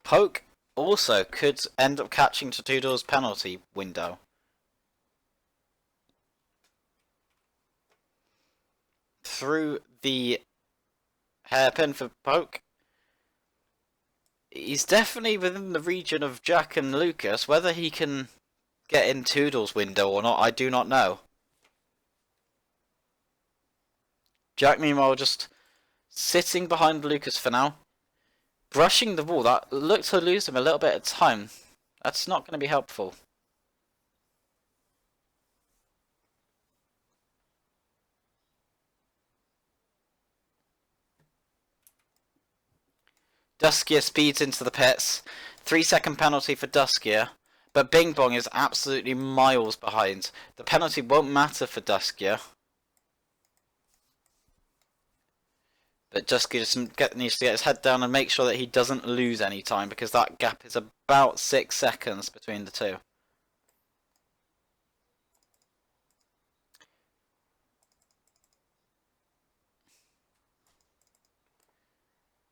Poke also could end up catching to Toodles' penalty window. Through the hairpin for Poke. He's definitely within the region of Jack and Lucas. Whether he can get in Toodles' window or not, I do not know. Jack, meanwhile, just sitting behind Lucas for now. Brushing the wall. That looked to lose him a little bit of time. That's not going to be helpful. Duskier speeds into the pits. 3-second penalty for Duskier. But Bing Bong is absolutely miles behind. The penalty won't matter for Duskier. But Duskier just needs to get his head down and make sure that he doesn't lose any time, because that gap is about 6 seconds between the two.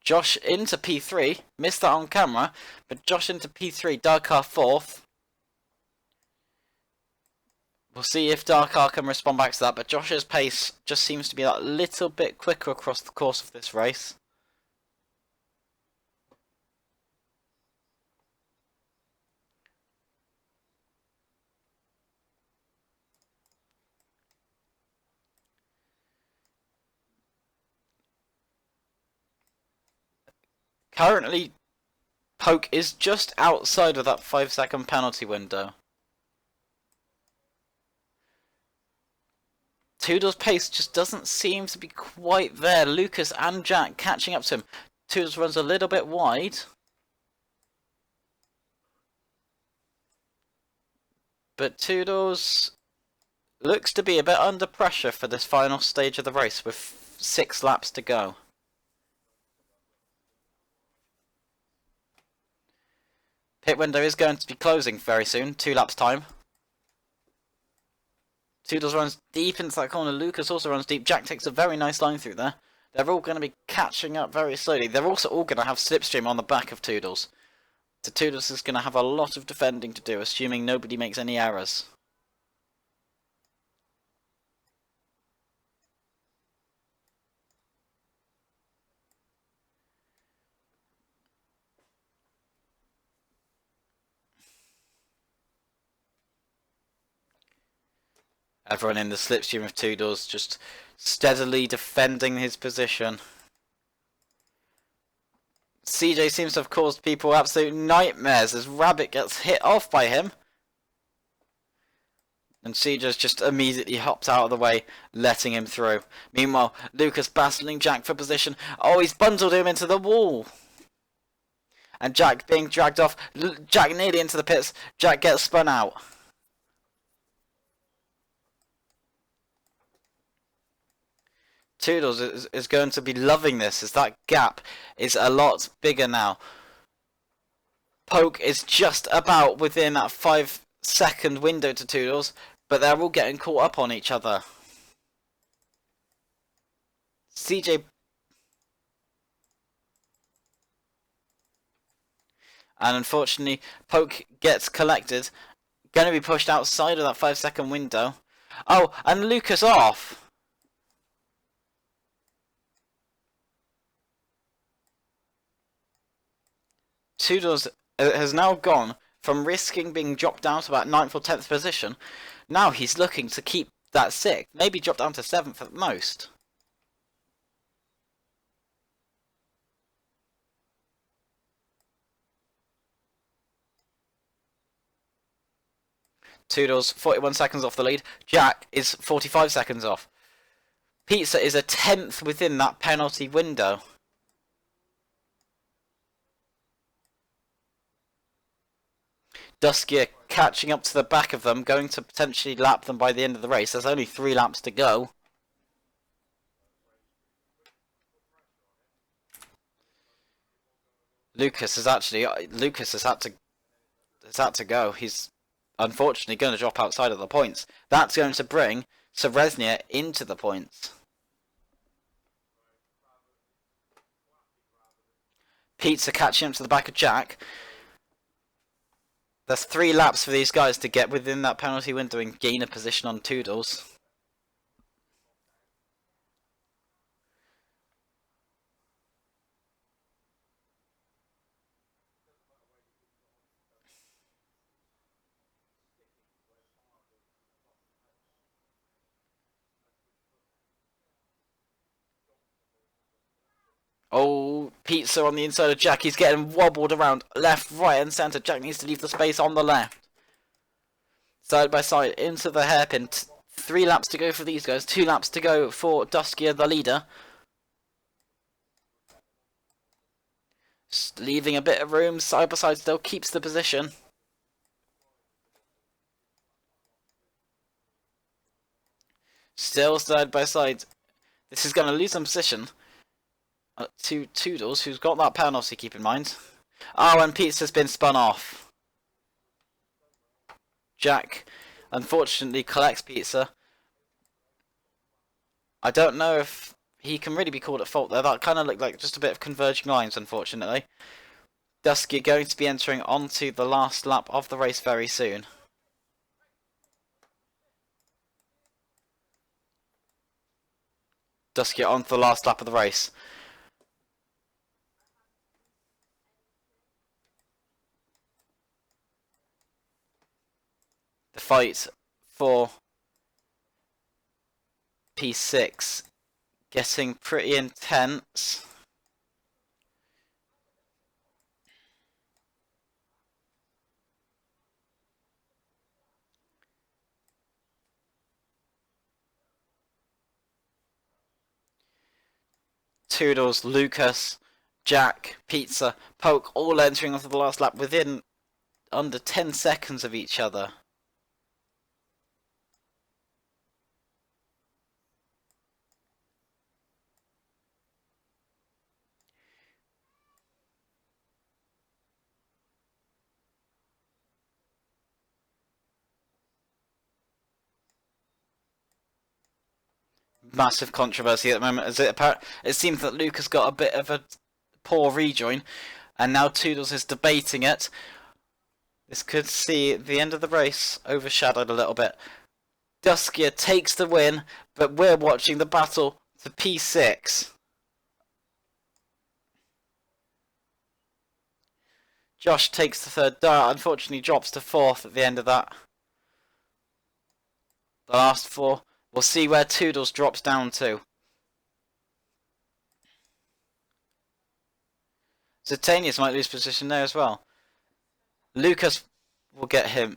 Josh into P3. Missed that on camera. But Josh into P3. Darkar 4th. We'll see if Darkar can respond back to that. But Josh's pace just seems to be that little bit quicker across the course of this race. Currently, Poke is just outside of that 5-second penalty window. Toodles' pace just doesn't seem to be quite there. Lucas and Jack catching up to him. Toodles runs a little bit wide. But Toodles looks to be a bit under pressure for this final stage of the race with 6 laps to go. Pit window is going to be closing very soon. 2 laps time. Toodles runs deep into that corner. Lucas also runs deep. Jack takes a very nice line through there. They're all going to be catching up very slowly. They're also all going to have slipstream on the back of Toodles. So Toodles is going to have a lot of defending to do, assuming nobody makes any errors. Everyone in the slipstream of Toodles just steadily defending his position. CJ seems to have caused people absolute nightmares as Rabbit gets hit off by him. And CJ's just immediately hopped out of the way, letting him through. Meanwhile, Lucas battling Jack for position. Oh, he's bundled him into the wall. And Jack being dragged off. Jack nearly into the pits. Jack gets spun out. Toodles is going to be loving this, as that gap is a lot bigger now. Poke is just about within that 5-second window to Toodles, but they're all getting caught up on each other. CJ... And unfortunately, Poke gets collected. Going to be pushed outside of that 5-second window. Oh, and Lucas off! Toodles has now gone from risking being dropped down to about 9th or 10th position. Now he's looking to keep that 6th, maybe drop down to 7th at most. Toodles 41 seconds off the lead. Jack is 45 seconds off. Pizza is a 10th within that penalty window. Duskier catching up to the back of them, going to potentially lap them by the end of the race. There's only 3 laps to go. Lucas has had to go. He's unfortunately going to drop outside of the points. That's going to bring Sereznia into the points. Pizza catching up to the back of Jack. There's 3 laps for these guys to get within that penalty window and gain a position on Toodles. Oh, Pizza on the inside of Jack. He's getting wobbled around left, right, and centre. Jack needs to leave the space on the left. Side by side into the hairpin. 3 laps to go for these guys. 2 laps to go for Duskia, the leader. Just leaving a bit of room. Side by side still keeps the position. Still side by side. This is going to lose some position to Toodles, who's got that penalty, keep in mind. Oh, and Pizza's been spun off. Jack, unfortunately, collects Pizza. I don't know if he can really be called at fault there. That kind of looked like just a bit of converging lines, unfortunately. Dusky going to be entering onto the last lap of the race very soon. Dusky on to the last lap of the race. The fight for P6 getting pretty intense. Toodles, Lucas, Jack, Pizza, Poke all entering onto the last lap within under 10 seconds of each other. Massive controversy at the moment, as it seems that Lucas got a bit of a poor rejoin, and now Toodles is debating it. This could see the end of the race overshadowed a little bit. Duskia takes the win, but we're watching the battle for P6. Josh takes the third. Dart unfortunately drops to 4th at the end of that. The last 4. We'll see where Toodles drops down to. Zatanius might lose position there as well. Lucas will get him.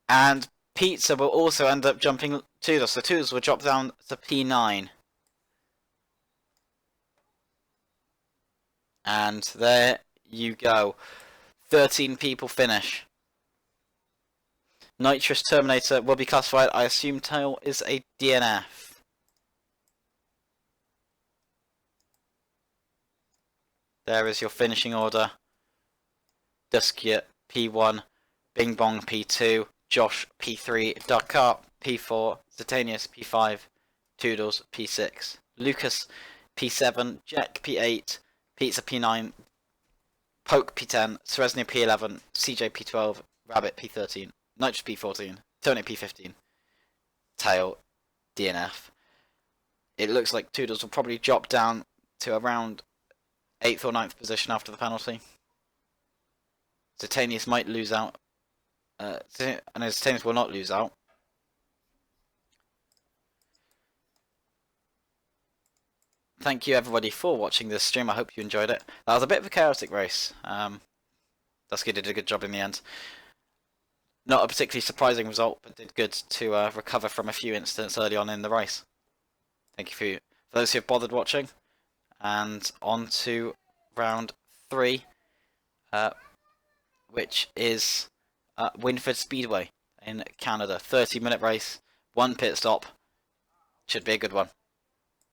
And Pizza will also end up jumping Toodles. So Toodles will drop down to P9. And there you go. 13 people finish. Nitrous Terminator will be classified. I assume tail is a DNF. There is your finishing order. Duskia P1, Bing Bong P2, Josh P3, Dakar P4, Zatanius P5, Toodles P6, Lucas P7, Jack P8, Pizza P9, Poke P10, Seresnia P11, CJ P12, Rabbit P13, Nitrous P14, Tony P15, Tail DNF. It looks like Toodles will probably drop down to around 8th or 9th position after the penalty. Zatanius might lose out. And Zatanius will not lose out. Thank you everybody for watching this stream. I hope you enjoyed it. That was a bit of a chaotic race. Dusky did a good job in the end. Not a particularly surprising result, but did good to recover from a few incidents early on in the race. Thank you for those who have bothered watching. And on to round 3, which is Winford Speedway in Canada. 30-minute race, 1 pit stop. Should be a good one.